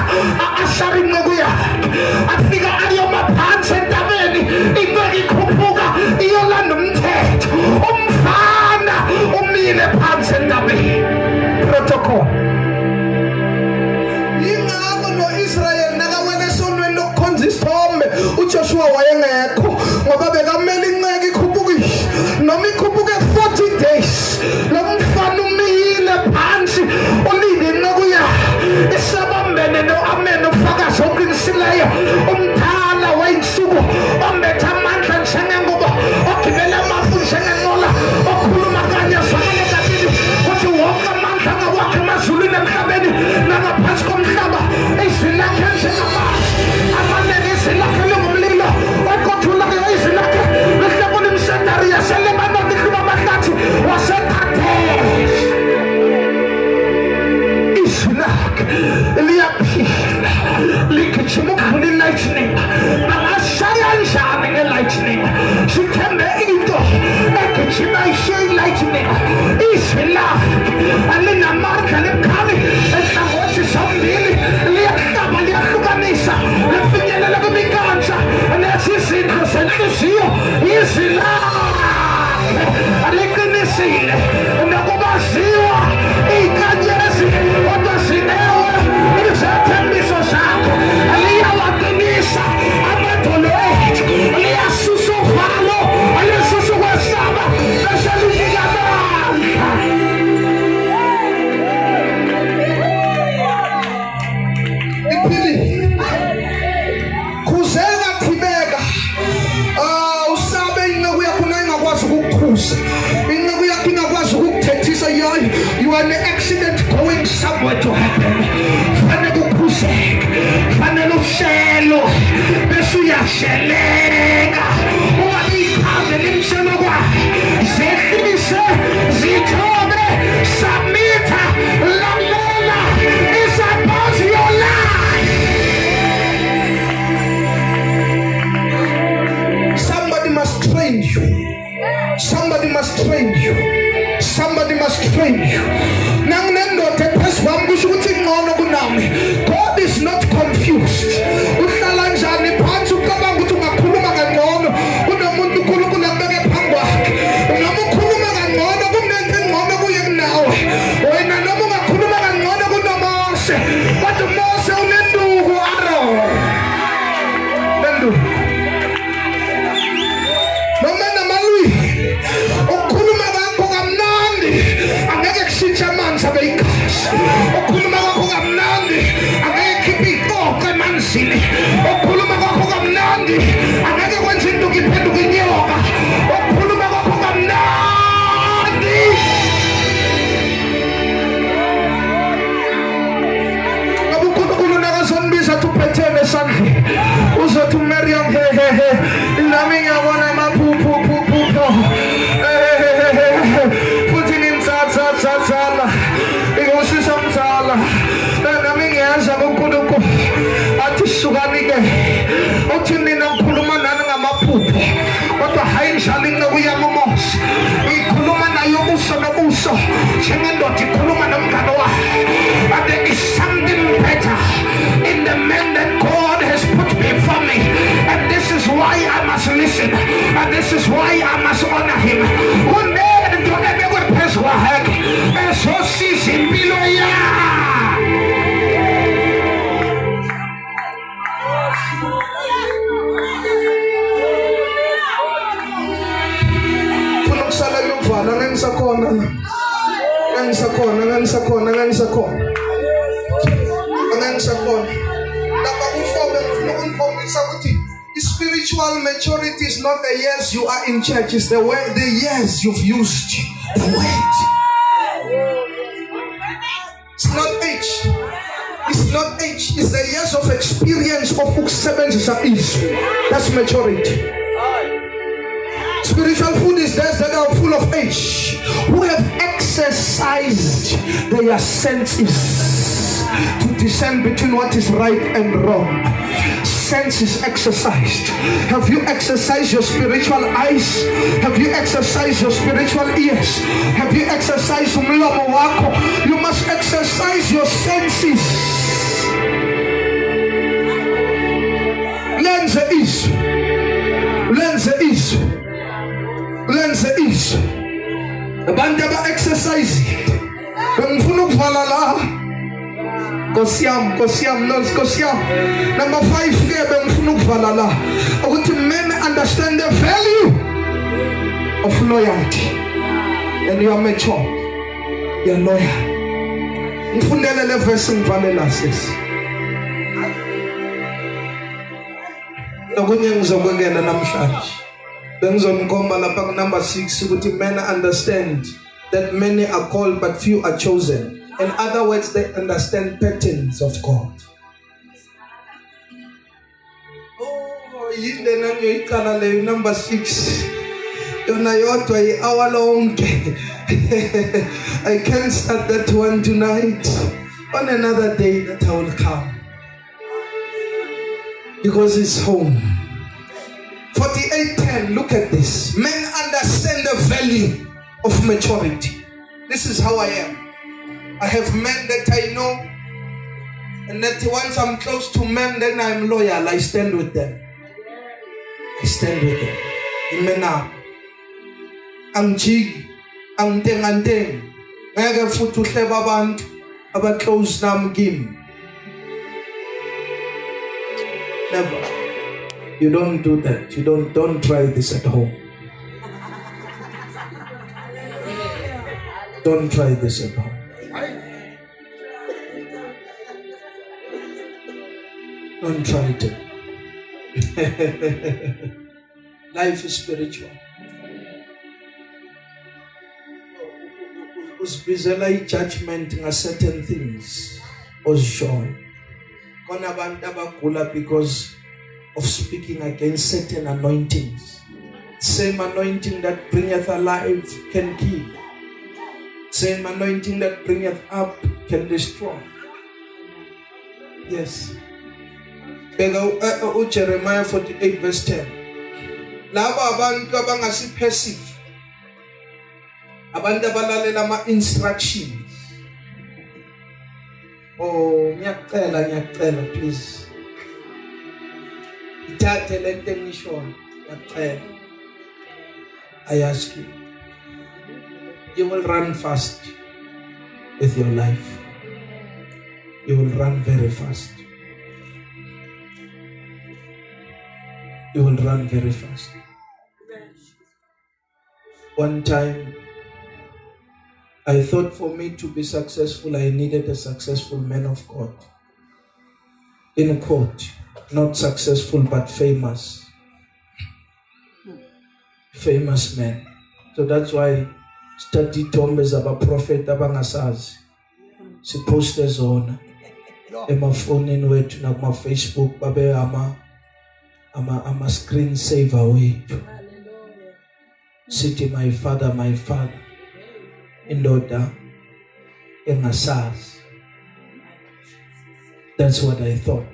ashara inceku yakhe, afika ayoma phansi entabeni, inceku ikhuphuka iyolanda umthetho, umfana umile phansi entabeni. Protocol. Ingakho no-Israyeli nakawena esonweni lokukhonza isithombe, uJoshua wayengekho ngoba bekamele inceku ikhuphuke, noma ikhuphuke 40 days. Lo mfana umile phansi ulinde inceku yakhe isabambene no-Amen ufakazi oqinisileyo, umthala wayinsuku ombethe amandla njengengubo, ogibela amafu njengenqola, okhuluma kanye azwakale kabili kuthi wonke amandla angawakho emazulwini emhlabeni nangaphansi komhlaba, izwi lakhe njengamanzi, amanene izwi lakhe lingumlilo, oqothulayo izwi lakhe lihlebula imisedari yaseLebanoni ihluba amahlathi waseKhadeshi. Izwi lakhe liyaphila, ligijima ukudlula i-lightning. Bangashaya njani nge-lightning? Sithembe into egijima ishiye i-lightning. Izwi lakhe alinamandla, libukhali ehlangothi zombili, liyahlaba, liyahlukanisa, lifinyelela kwimikantsha nethi izindlu zenhliziyo. Izwi lakhe aliqinisile nokubaziwa inkanyezi, kodwa zinewe izethembiso zakho, liyawaqinisa amadolo ethu, liyasusa uvalo, alisusa ukwesaba, bese linika amandla. Iphilile khuzeka, thibeka, usabe inceku yakho ingakwazi ukukukhuza, inceku yakho ingakwazi ukukuthethisa. You are in an accident going somewhere to happen. Fanele ukhuzeke, fanele uhlelo bese uyasheleka, ungabi ikhambe limshelo kwakhe, zehlise zithobe, submita, lalela, is about your life. Somebody must train you. Somebody must train you. Somebody must train you. God is not confused. Uhlala njani phansi ucabanga ukuthi ungakhuluma kangcono kunomuntu uNkulunkulu akubeke phambi kwakhe. Noma ukhuluma kangcono kunento engcono kuye kunawe. Wena noma ungakhuluma kangcono kunoMose, kodwa uMose unenduku Aaron. Nenduku. Noma namalwi ukhuluma kakho kamnandi, angeke kushintshe amanzi abe igazi. Ukhuluma kakho kamnandi, angeke khiphe iqoqo emanzini. Ukhuluma kakho kamnandi, angeke kwenze induku iphenduke inyoka. Ukhuluma kakho kamnandi. Ngoba uNkulunkulu nakazonibisa athi uphethene esandleni, uzothi uMiriam hehehe, nami ngiyabona amaphupho futhi nimthatha ingosisa mthala, nami ngiyazi uNkulunkulu athi sukanike, uthi nina ngikhuluma nani ngamaphupho, kodwa hayi njalo inceku yami uMose, ngikhuluma naye ubuso nobuso njengendoda ikhuluma nomngane wayo. But there is something better in the man that God has put before me, and this is why I must listen, and this is why I must honor him. Spiritual maturity is not the years you are in church, it's the years you've used the word. It's not age. It's not age. It's the years of experience of ukusebenzisa izwi. That's maturity. Spiritual food is those that are full of age, who have exercised their senses to discern between what is right and wrong. Sense is exercised. Have you exercised your spiritual eyes? Have you exercised your spiritual ears? Have you exercised umlomo wako? You must exercise your senses. Lenze is. Abantu aba-exercise bengifuna ukuvala la Nkosi yami number 5 ke bengifuna ukuvala la ukuthi men understand the value of loyalty and you are mature, you are loyal. Ngifundele le verse ngivalela sis nokunye ngizokwengena namhlanje. Bengizomkhomba lapha ku number 6 ukuthi men understand that many are called but few are chosen. In other words, they understand patterns of God. Oh, yinde nangiyoyiqala le number 6. Yona yodwa i-hour lonke. I can't start that one tonight. On another day that I will come. Because it's home. 48:10, look at this. Men understand the value of maturity. This is how I am. I have men that I know, and that once I'm close to men, then I'm loyal. I stand with them. I stand with them. Imena. Ang jig, ang teng. Ngeke futhi uhleba abantu aba close nami kimi. Never. You don't do that. You don't try this at home. Don't try this at home. Don't try it. Life is spiritual. Usibizela judgment nga certain things. Oshoy. Kona abantu abagula because of speaking against certain anointings. Same anointing that bringeth alive can kill. Same anointing that bringeth up can destroy. Yes. Jeremiah 48 verse 10. Laba abantu abangasi passive. Abantu abalalela ama-instructions. Oh, ngiyacela please. Ithathe lento engishoyo, ngiyacela. I ask you. You will run fast with your life. You will run very fast. You will run very fast. One time, I thought for me to be successful, I needed a successful man of God. In a quote, not successful but famous. Famous man. So that's why study tombes about prophet abangasazi. Siposte zona. Emafonini wethu nakuma Facebook babe ama screen saver wethu. Sithi my father indoda engasazi. That's what I thought.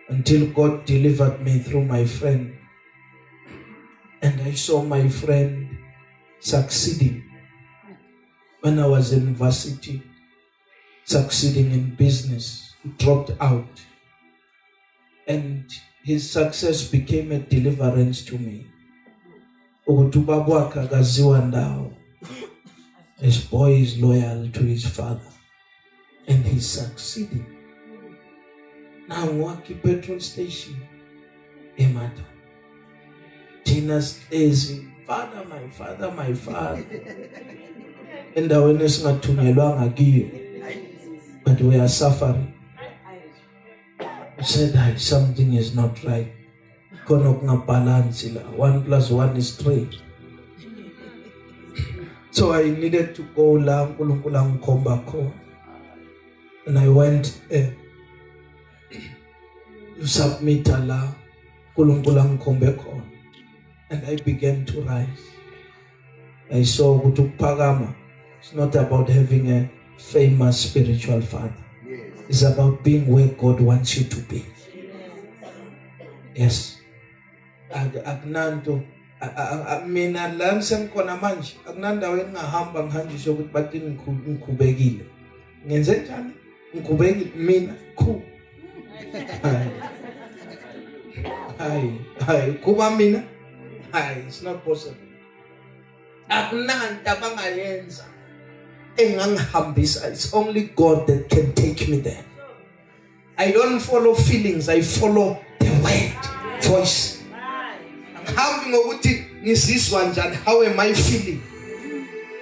Until God delivered me through my friend. And I saw my friend succeeding. When I was in university, succeeding in business, he dropped out. And his success became a deliverance to me. His boy is loyal to his father. And he's succeeding. Now walk petrol station. Emata. Tina's lazy. Father, my father. And the witness not to me long ago. But we are suffering. I said that something is not right. khona ukungabalance la. 1 + 1 is 3. So I needed to go la uNkulunkulu angikhomba khona. And I went to submit la uNkulunkulu angikhombe khona. And I began to rise. I saw ukuthi ukuphakama, it's not about having a famous spiritual father. It's about being where God wants you to be. Yes. Akunanto mina la ngisemkhona manje akunandawo engahamba ngihanjiswe ukuthi bathi ngikhubekile. Ngenze njani? Ngikhubekile mina khu. Hayi kuba mina. Hayi, it's not possible. Akunanto abangayenza engangihambisa. It's only God that can take me there. I don't follow feelings, I follow the word, voice. Ngihambi ngokuthi ngizizwa njani, how am I feeling?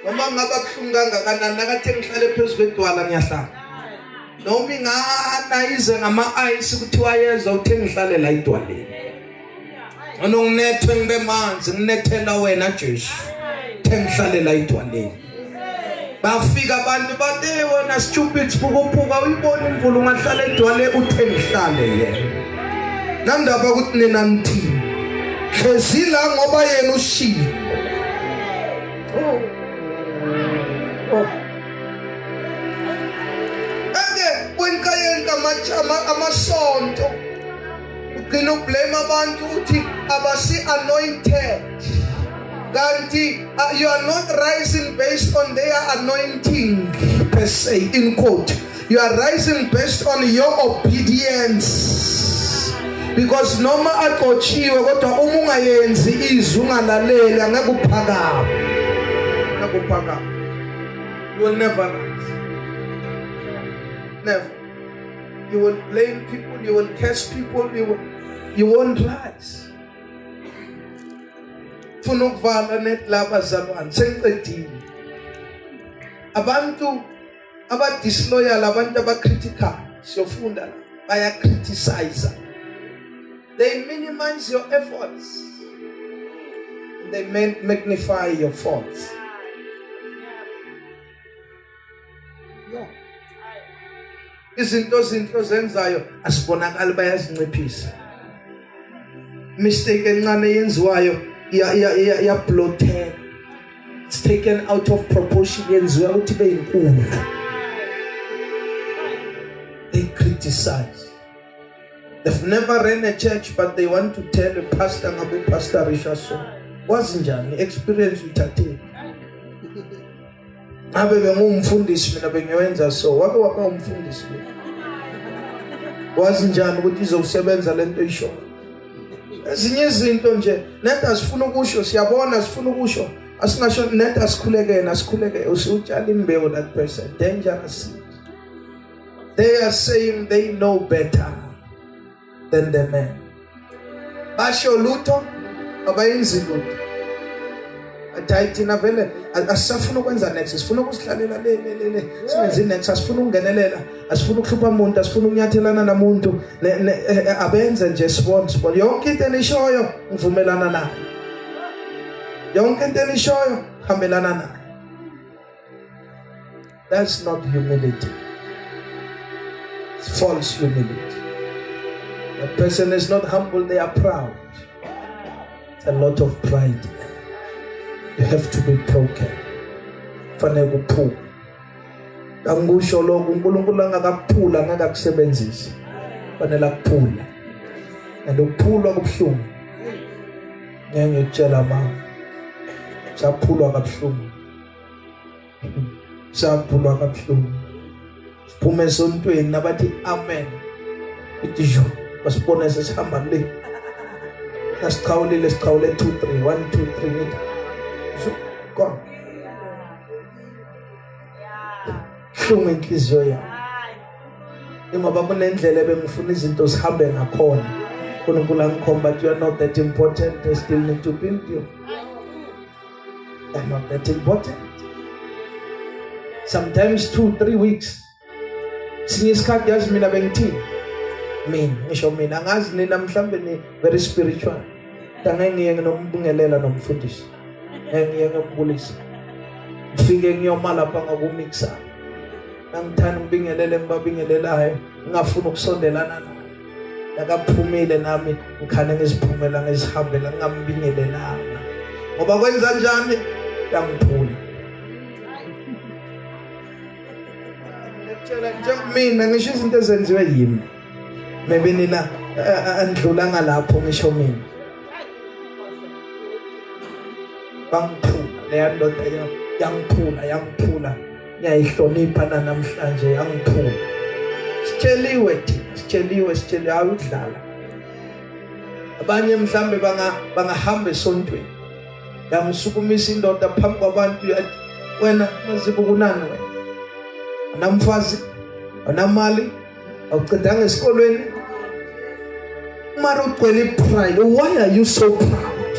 Noma ngaba kuhlungu kangakanani nakathi ngihlale phezulu kwedwala ngiyahlala. Noma ingana ize ngama-ice kuthiwa yeza uthe ngihlale la edwaleni. Nginethwe ngibe manzi nginethela wena Jesu. Uthe ngihlale la edwaleni. Bafika abantu bathi wena stupid phukuphuka uyibona imvula ungahlala edwale uthe ngihlale yena. Nandaba ukuthi nina nithini? Hlezila ngoba yena ushilo. Ake wenkayenza amasonto ugcina ublame abantu uthi abasi anointed. Kanti you are not rising based on their anointing per se, in quote. You are rising based on your obedience. Because noma aqotshiwe kodwa uma ungayenzi izwi ungalaleli angeke uphakame. Angeke uphakame. You will never rise. Never. You will blame people, you will curse people, you won't rise. Funa ukuvala net laba zabani sengiqedile. Abantu abadisloyal, abantu abacritical, siyofunda baya criticize. They minimize your efforts. They magnify your faults. Izinto zenzayo asibonakala bayazinciphisa. Mistake encane yenziwayo ya bloated. It's taken out of proportion yenziwa ukuthi be inkulu. They criticize. They've never ran a church, but they want to tell a pastor ngabu Pastor Richard so. Wazinjani experience uthathe. Abe bengumfundisi mina bengiwenza so. Wake waba umfundisi. Wazinjani ukuthi izokusebenza lento isho. Ezinye izinto nje net asifuna ukusho siyabona sifuna ukusho asingasho net asikhuleke usutshala imbewu that person dangerous. They are saying they know better than the man. Basho lutho abayenzi lutho. Athayithina vele asifuna ukwenza next sifuna ukusihlalela le senze next asifuna ungenelela asifuna ukuhlupha umuntu asifuna ukunyathelana namuntu abenze nje sibone yonke into enishoyo ngivumelana nayo. Yonke into enishoyo hambelana nayo. That's not humility. It's false humility. A person is not humble, they are proud. It's a lot of pride. You have to be broken. Fanele kuphula. Kangisho lokho uNkulunkulu angakakuphula ngakakusebenzisa. Fanele kuphula. And ukuphulwa kubuhlungu. Ngeke ngitshela mama. Saphulwa kabuhlungu. Saphulwa kabuhlungu. Siphume esontweni nabathi amen. Itisho basibona sesihamba le. Nasiqhawulile 2 3 1 2 3 so go. Hlungu inhliziyo yami. Ngoba kunendlela ebengifuna izinto zihambe ngakhona. uNkulunkulu angikhomba but you are not that important. I still need to build you. I'm not that important. Sometimes 2-3 weeks. Sinye isikhathi yazi mina bengithini. mina ngisho mina angazi nina mhlambe ni very spiritual ngiye nginombungelela nomfundisi ngiye ngibulisa ngifike ngiyoma lapha ngakumixa ngithanda ngibingelele ngibabingelelayo ngingafuna ukusondelana naye nakaphumile nami ngikhane ngiziphumela ngizihambela ngingambingelelanga ngoba kwenza njani yangiphula ngitshela nje mina ngisho izinto ezenziwe yimi maybe nina andlulanga lapho ngisho mina bangiphula leya ndoda yangiphula ngiyayihlonipha namhlanje yangiphula sitsheliwe awudlala abanye mhlambe bangahamba esontweni yamsukumisa indoda phambi kwabantu yathi wena mazibu kunani wena namfazi anamali awuqedanga esikolweni mara ugcwele pride. Why are you so proud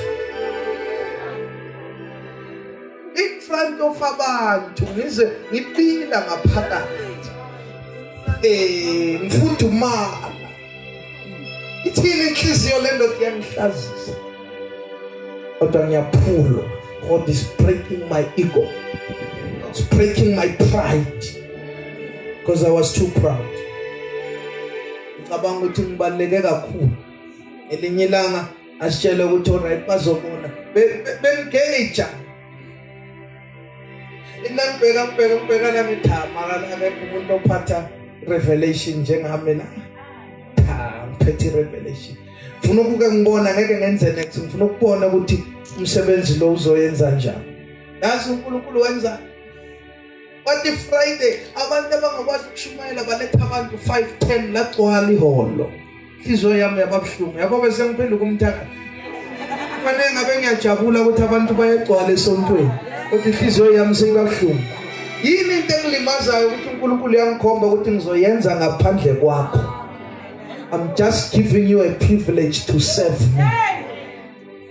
in front of abantu ngize ngipila ngaphakathi ngifudumala ithini inhliziyo lento kuyangihlazisa kodwa ngiyaphula. God is breaking my ego, it's breaking my pride because I was too proud. Ngicabanga ukuthi ngibaluleke kakhulu elinye ilanga asitshele ukuthi alright bazobona bengeja inambeka la ngithama la umuntu ophatha revelation njengami la ngiphethe revelation ngifuna ukuke ngibona ngeke ngenze next ngifuna ukubona ukuthi umsebenzi lo uzoyenza njani. Yazi uNkulunkulu wenza wathi Friday abantu abangakwazi ukushumayela baletha abantu 5-10 lagcwala iholo. Inhliziyo yami yababhlungu yabo bese ngiphenduka umthaka. Kufanele ngabe ngiyajabula ukuthi abantu bayagcwala esontweni kodwa inhliziyo yami seyibabhlungu. Yini into engilimazayo ukuthi uNkulunkulu yangikhomba ukuthi ngizoyenza ngaphandle kwakho. I'm just giving you a privilege to serve me.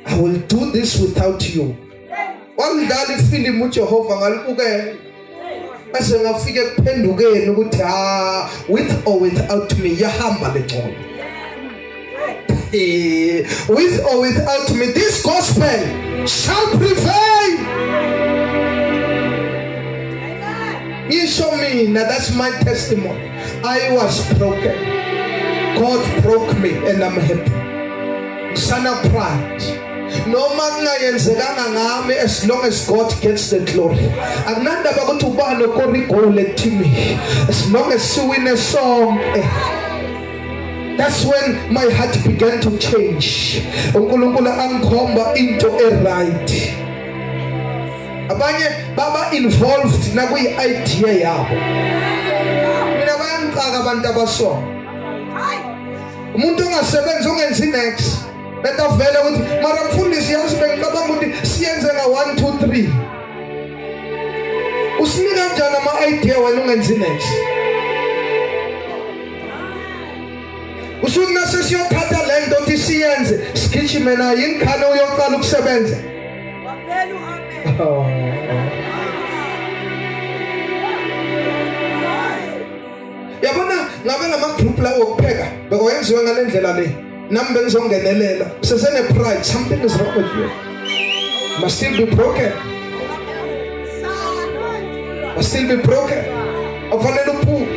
I will do this without you. Wangidala ifilimu uJehova ngalibukela. Bese ngafike kuphendukeni ukuthi with or without me yahamba lencolo. With or without me this gospel shall prevail. Show me now, that's my testimony. I was broken. God broke me and I'm happy. Son of pride. No man yenzekanga ngami as long as God gets the glory. Ananda bakuthi ubani okorigole timi as long as you win a song. That's when my heart began to change. uNkulunkulu angikhomba into right. Abanye baba involved na kuyi idea yabo. Mina bayangixaka abantu abaso. Umuntu ongasebenzi ungenzi next. Beta vele ukuthi mara mfundisi yazi bengicabanga ukuthi siyenze nga 1 2 3. Usinika kanjani ama idea wena ungenzi next? Usuna sesiyothatha lento ukuthi siyenze sigijime na yinkhane uyoqala ukusebenza. Yabona ngabe lama group lawo okupheka bekwenziwe ngalendlela le nami bengizongenelela sesene pride. Something is wrong with you. Must still be broken. Must still be broken. Afanele uphume.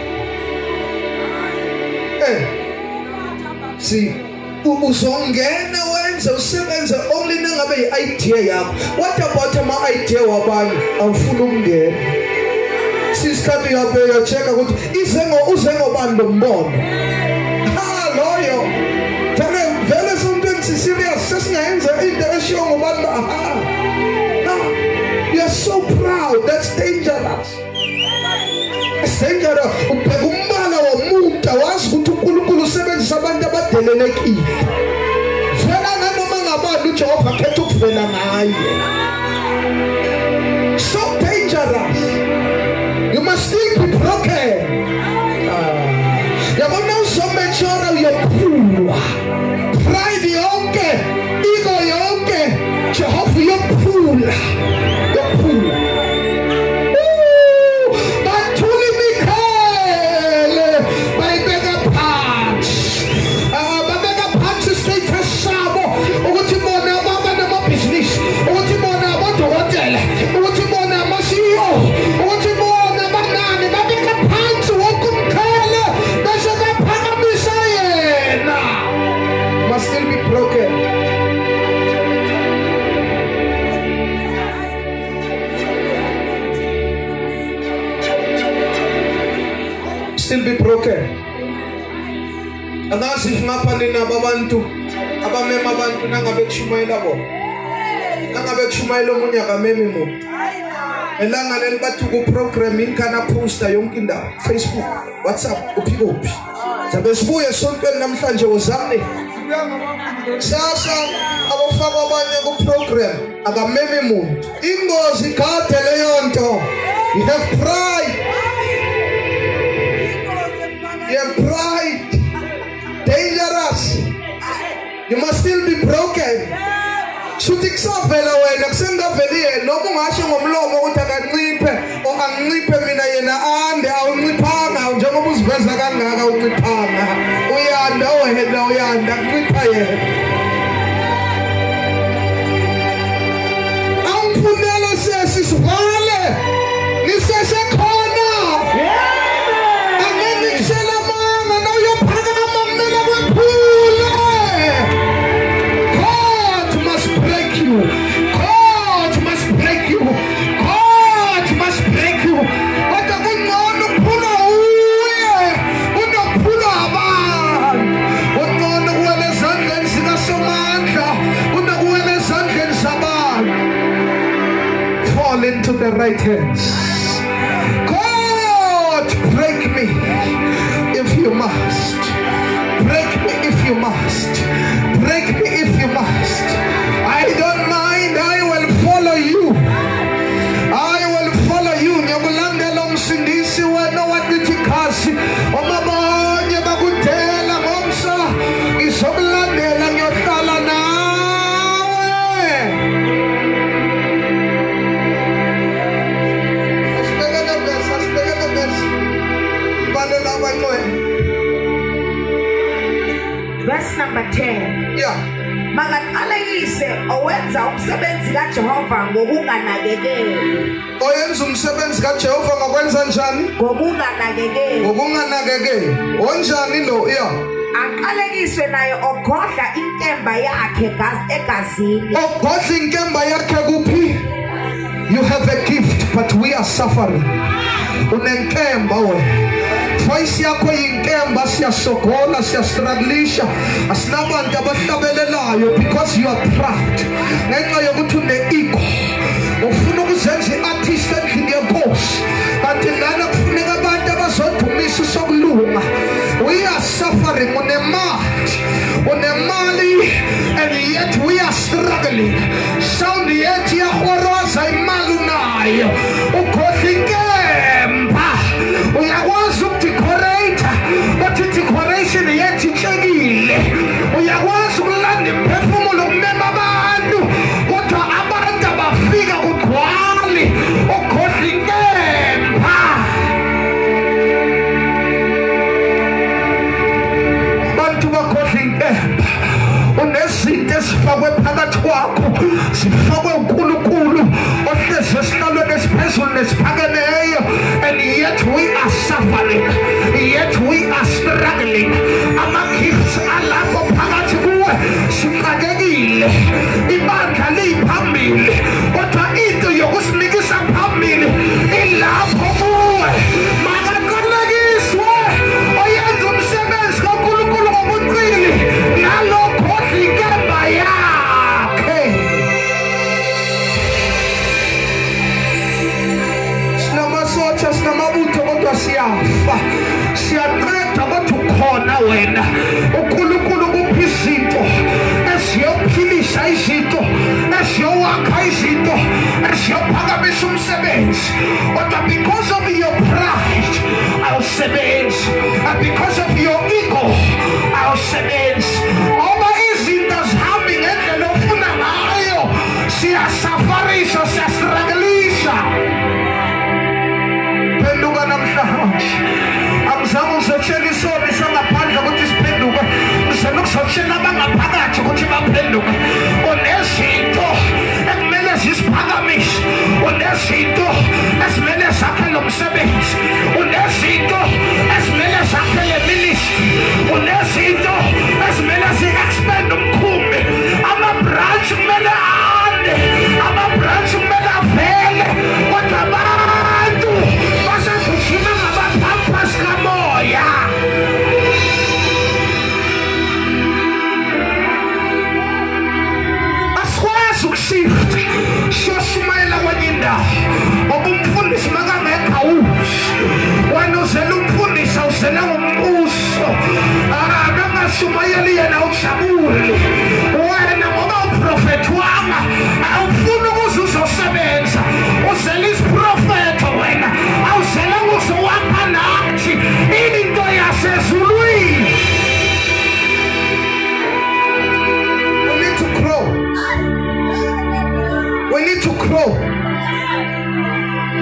See, uzongena wenze usebenze only nangabe i-idea yakho. What about ama idea wabanye awufuna ukungena? Sisikhathi yaphela checka ukuthi uze ngobani lombono. Loyo. Vele something serious sesingayenza into eshiyo ngobani you are so proud. That's dangerous. It's dangerous. Ubheka umbala womuntu wazi ukuthi uNkulunkulu usebenzisa abantu abadelelekile. Vela nganoma ngabantu uJehova khetha ukuvela ngaye. So dangerous. You must still be broken. Yabona uzomechora uyophulwa. Pride yonke, ego yonke, Jehova uyophula. Yophula. Bathuli Mikhele bayibeka phansi. broken. Angazi ngapha ninabo abantu abamema abantu nangabe kushumayela bona. Nangabe kushumayela omunye akameme umuntu. Elanga leli bathi ku program inkana poster yonke indawo, Facebook, WhatsApp, uphi. Zabe sibuye esontweni namhlanje wozamne. Sasa abafaka abanye ku program akameme umuntu. Ingozi kade leyo nto. You have pride. You have pride. Dangerous. You must still be broken. Shuthi kusavela wena kusengaveli yena noma ungasho ngomlomo ukuthi akanciphe anginciphe mina yena ande awunciphanga njengoba uziveza kangaka unciphanga uyanda wena uyanda kuncipha yena awuphumele sesi sivale nisesekhona angengishela mama nawuyophaka amamela kwephule God must break you. God must break you. Kodwa kungcono ukuphula uye unokuphula abantu. Kungcono kuwele ezandleni zikaSomandla kunokuwele ezandleni zabantu. Fall into the right hands. God, break me if you must. Break me if you must. Break me if you must. I don't mind. I will follow you. I will follow you. Ngiyakulandela umsindisi wena wakithi khasi. Omabonye bakudela ngomsa. Ngizokulandela ngiyohlala nawe. Asibekele verse. Balela abangcwele. Verse number 10. Yeah. Makaqalekise owenza umsebenzi kaJehova ngokunganakekeli. Oyenza umsebenzi kaJehova ngokwenza njani? Ngokunganakekeli. Ngokunganakekeli. Onjani lo? Yeah. Aqalekiswe naye ogodla inkemba yakhe egazini. Ogodla inkemba yakhe kuphi? You have a gift but we are suffering. Unenkemba wena. Voice yakho yinkemba siyasogola siyastruglisha asinabantu abahlabelelayo because you are proud ngenxa yokuthi une-ego ufuna ukuzenza i-artist endlini yenkosi kanti lana kufuneka abantu abazodumisa sokulunga. We are suffering unemali and yet we are struggling. Sound yet yahoroza imali unayo ukhohlwa inkemba uyakwazi ukudecorate but decoration yethu itshekile. Uyakwazi ukulanda imphefumulo ukumema abantu kodwa abantu abafika kugcwale ukhohlwa inkemba. Abantu bakhohlwa inkemba. Unezinto ezifakwe phakathi kwakho zifakwe uNkulunkulu ohlezi esihlalweni esiphezulu nesiphakemeyo and yet we are suffering, yet we are struggling. Ama-gifts alapho phakathi kuwe sixakekile, ibandla liphambili kodwa into yokusinikisa phambili ilapho kuwe. Makaqalekiswe oyenza umsebenzi kaNkulunkulu ngobuqili nalokho inkemba yakhe. Sinamasotsha sinamabutho kodwa siyafa siyaqeda kodwa ukhona wena. uNkulunkulu kuphi izinto eziyophilisa izinto eziyowakha izinto eziyophakamisa umsebenzi kodwa because of your pride awusebenzi and because of your ego awusebenzi. Ngoba izinto zihambi ngendlela ofuna ngayo siyasafarisha siyastruglisha. Phenduka namhlanje. Angizange uzotshela isoni sangaphandle ukuthi siphenduke. Ngizama ukuzotshela abangaphakathi ukuthi baphenduke. Unezinto ekumele zisiphakamise. Unezinto esimele zakhe lo msebenzi. Unezinto esimele zakhe le ushumayeli yena ujabule wena ngoba uprofethi wami awufuni ukuze uzosebenza uzela isiprofethi wena awuzela ukuze wakha nathi into yasezulwini. We need to grow. We need to grow.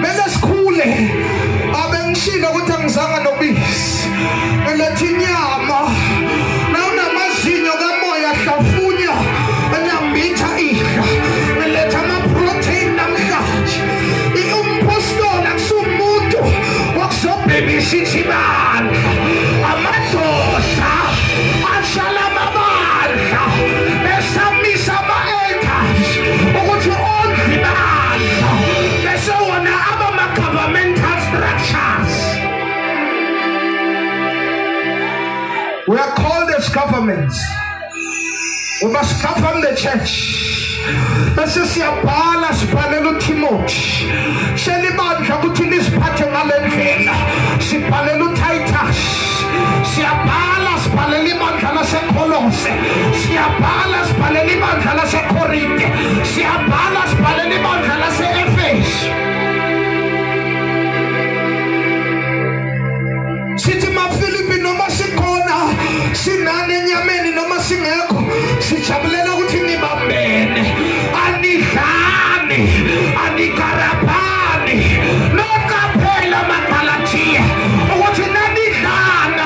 Mele sikhule. Abengishilo ukuthi angizanga nobisi ngiletha inyama nawunamazinyo kamoya hlafunya anyambitha ihla ngiletha ama-protein namhlanje. Umpostoli akusumuntu wakuzobhebisa ithibandla amadoda ashala amabandla esamisa ama-elders ukuthi ondle ibandla bese wona abama-governmental structures. We are called as governments. We must govern the church. Bese siyabhala sibhalela uTimothy shelibandla ukuthi nisiphathe ngale ndlela. Sibhalela uTitus, siyabhala sibhalela ibandla laseKolose, siyabhala sibhalela ibandla laseKorinte, siyabhala sibhalela ibandla lase-Efesu. Sithi maFilipi noma sikhona sinane enyameni noma singekho sijabulela ukuthi nibambene anidlane anikarabhane nokaphela maGalatiya ukuthi nanidlana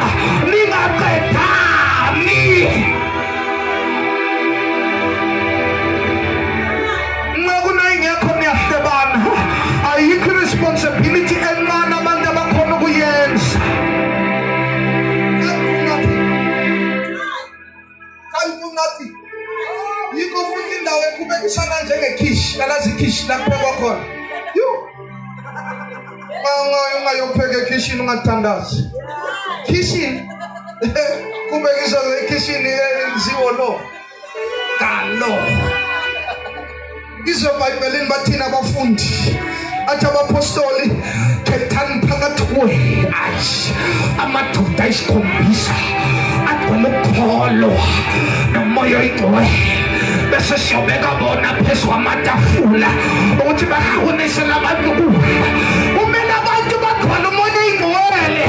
ningaqedani. Ngakuna ingekho niyahlebana ayikho responsibility encane abantu abakhona ukuyenza. Yikho futhi indawo eqhubekisana njengekhishi lalazi ikhishi laphekwa khona ungayopheka ekhishini ungathandazi khishini kubekisa ekhishini enziwo lo galo. Izwe eBhayibhelini bathina abafundi athi abapostoli khethani phakathi kwenu amadoda ayisikhombisa agcwele ukukholwa nomoya oyingcwele bese siyobeka bona phezu kwamatafula ukuthi bahlunise labantu kudla. Kumele abantu bagcwale umoya oyingcwele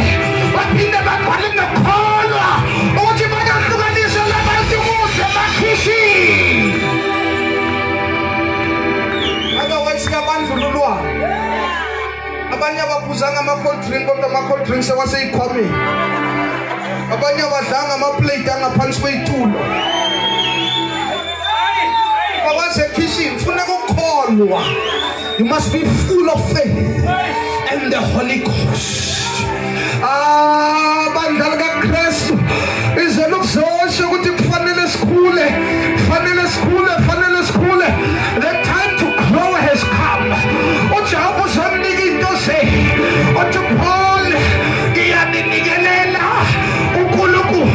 baphinde bagcwale nokukholwa ukuthi bayahlukanise labantu kudla emakhishini. Otherwise siyabandlululwana. Abanye abaphuzanga ama-cold drink kodwa ama-cold drinks awaseyikhwameni. Abanye abadlanga ama-plate angaphansi kweyitulo. Bakwazi ekhishini funeka ukukholwa. You must be full of faith and the Holy Ghost. Bandla likaKristu izela ukuzosho ukuthi kufanele sikhule, kufanele sikhule, kufanele sikhule. The time to grow has come. uJehova uzomnika into ze uthi Paul ngiyanikelela uNkulunkulu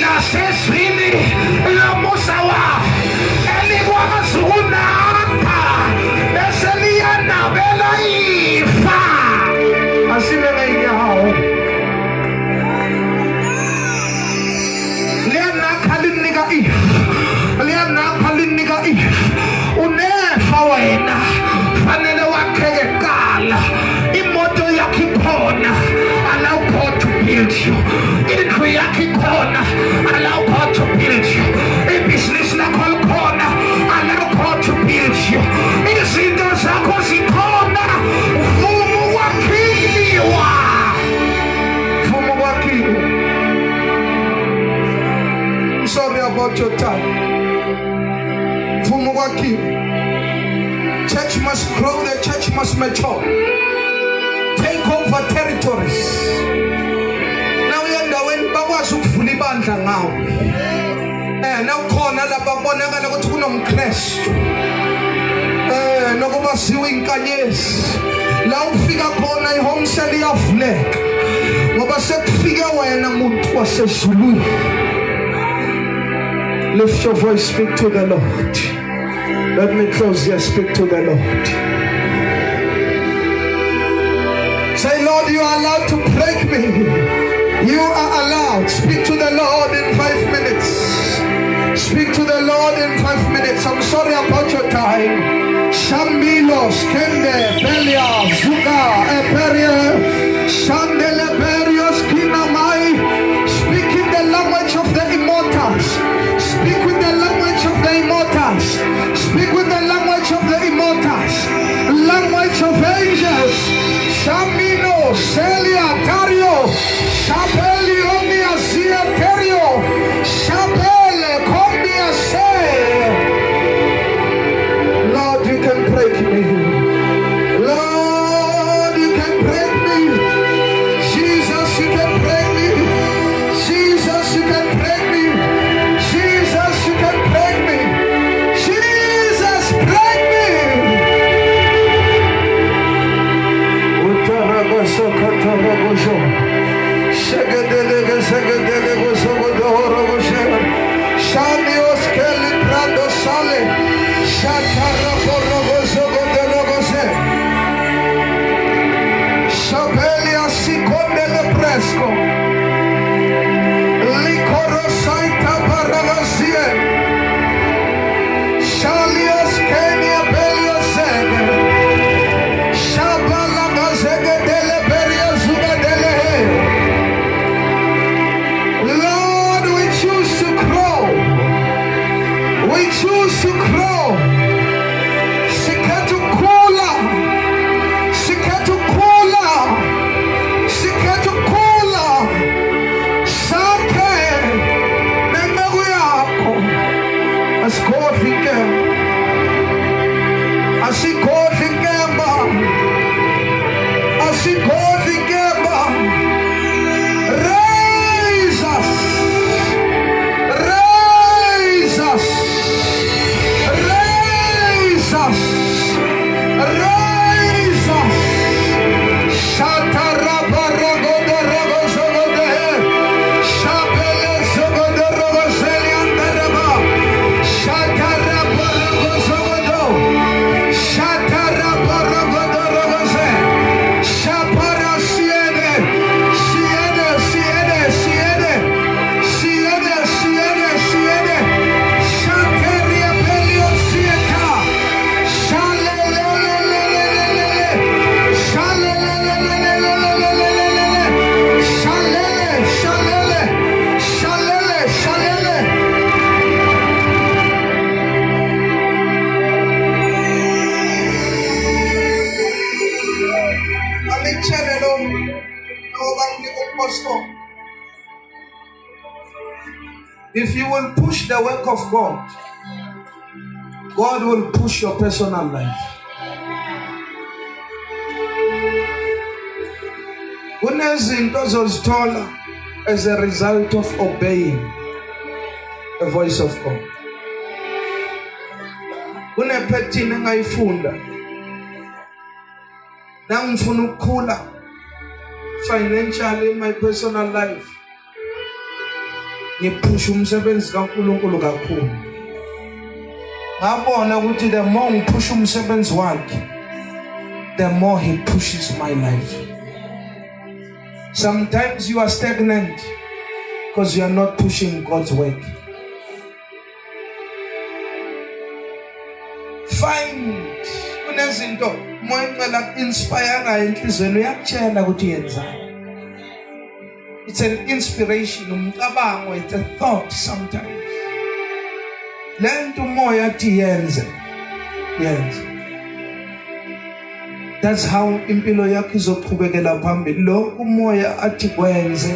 nasezwini lomusa wakhe elikwazi ukunakha bese liyanabela ifa asilele inyawo liyanakha linika ifa, liyanakha linika ifa. Unefa wena fanele wakheke kuqala imoto yakho ikhona allow God to build you. Indlu yakho ikhona allow God to build you. Ibhizinisi lakho likhona allow God to build you. Izinto zakho zikhona uvuma ukwakhiwa, uvuma ukwakhiwa. I'm sorry about your time. Uvuma ukwakhiwa. Church must grow, the church must mature. Take over territories. Now endaweni bakwazi ukuvula ibandla ngawo. Nawukhona lapha kubonakala ukuthi kunomKristu. Nokuba siwe inkanyezi. La ufika khona ihome cell iyavuleka. Ngoba sekufike wena muntu wasezulwini. Lift your voice, speak to the Lord. Let me close here. Speak to the Lord. Say, Lord, you are allowed to break me. You are allowed. Speak to the Lord in 5 Speak to the Lord in 5 minutes. I'm sorry about your time. Shamilos, Kende, Belia, Zuka, Eperia, Shandele, Perios, Kinamai. Speak in the language of the immortals. Speak with the language of the immortals. Speak with the language of the immortals. Language of angels. Shamino, Celia, Tario, Shabeli, Omnia, Zia, Terio, Shabele, Comnia, Se. Lord, you can break me. Lord, you can break me. Jesus, you can break me. Jesus, you can break me. Jesus, you can break me. Jesus, break me. Utaragoso, Kataragoso. Shagadelego, Shagadelego, Sogodorogoshe. Shamios, Kelly, Prado, Sale. Shataraborogoso, Godelogose. Shabelia, Sicondele, Presco. Licoro, Saita, Baragasie. Shalios, Kenya, Belio, Sege. Shabala, Mazege, Dele, Beria, Zuga, Dele. Lord, we choose to grow. We choose to grow. Sikatu kula. Sikatu kula. Sikatu kula. Sake. Nembegu yako. Asikofike. Asikofikemba. Asikofikemba. Raise us. Raise us. Raise us. Raise us. Shatarabaragodorogosogode. Shabelezogorogoseliandaraba. Shatarabaragosogodo. Shatarabaragodorogose. Shaparasiene. Siene, siene, siene. Siene, siene, siene. Shateria pelio sieta. Shalelelelelelele. Shalelelelelelelelele. Shalele, shalele. Shalele, shalele. Alichelelo. If you will push the work of God, God will push your personal life. Kunezinto ozozithola as a result of obeying the voice of God. Kunephethini engayifunda. Nangifuna ukukhula financially in my personal life. Ngiphusha umsebenzi kaNkulunkulu kakhulu. Ngabona ukuthi the more ngiphusha umsebenzi wakhe, the more he pushes my life. Sometimes you are stagnant because you are not pushing God's work. Find kunezinto moyicela inspire enhlizweni uyakutshela ukuthi yenzani. It's an inspiration, umcabango, it's a thought sometimes. Lento umoya athi yenze. That's how impilo yakho izoqhubekela phambili. Lokho umoya athi kwenze.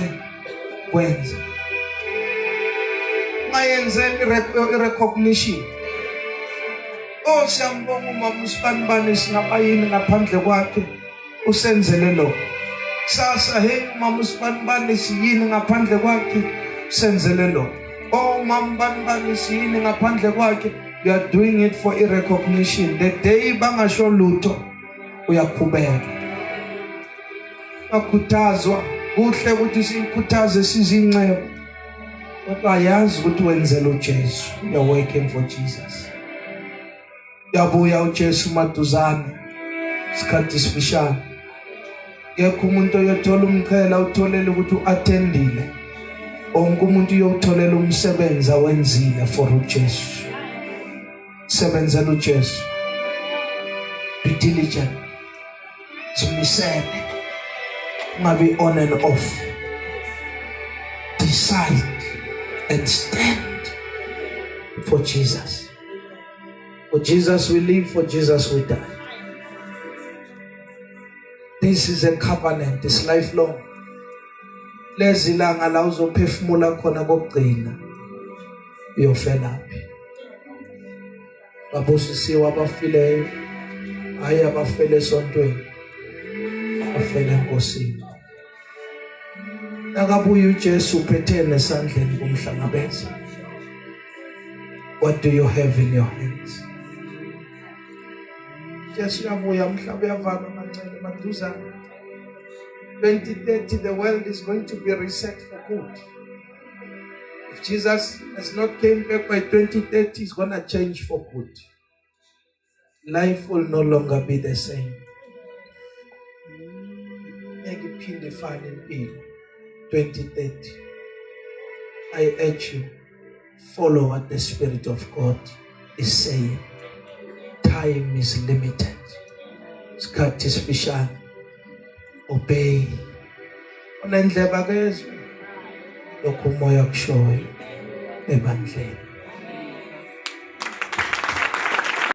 Mayenze recognition. Oh, siyambonga umama usibanibani singabayini ngaphandle kwakhe usenzele lo. Sasa hey umama usibanibani siyini ngaphandle kwakhe usenzele lo. Oh mama banibani siyini ngaphandle kwakhe. You are doing it for a recognition. The day bangasho lutho uyaqhubeka. Akhuthazwa kuhle ukuthi sikhuthaze sizinceku. Kodwa yazi ukuthi wenzela uJesu. You are working for Jesus. Yabuya uJesu maduzane isikhathi sifishane. Yekho umuntu oyothola umqhela utholele ukuthi uattendile. Onke umuntu uyotholela umsebenzi awenzile for uJesu. Sebenzela uJesu. Be diligent. Zimisele. Ungabi on and off. Decide and stand for Jesus. For Jesus we live, for Jesus we die. This is a covenant, it's lifelong. Lezi langa la uzophefumula khona kokugcina uyofela phi. Babusisiwe abafileyo, hayi abafele esontweni, bafele enkosini. Nakabuya uJesu uphethe nesandleni kumhlangabeza. What do you have in your hands? Jesu yabuya umhlaba uyavalwa kancane maduzane. 2030 the world is going to be reset for good. If Jesus has not came back by 2030, he's going to change for good. Life will no longer be the same. Ngiphinde fane impilo 2030. I urge you, follow what the Spirit of God is saying. Time is limited. Isikhathi sifishane. Obey. Unendleba kezwe lokhu umoya kushoyo ebandleni.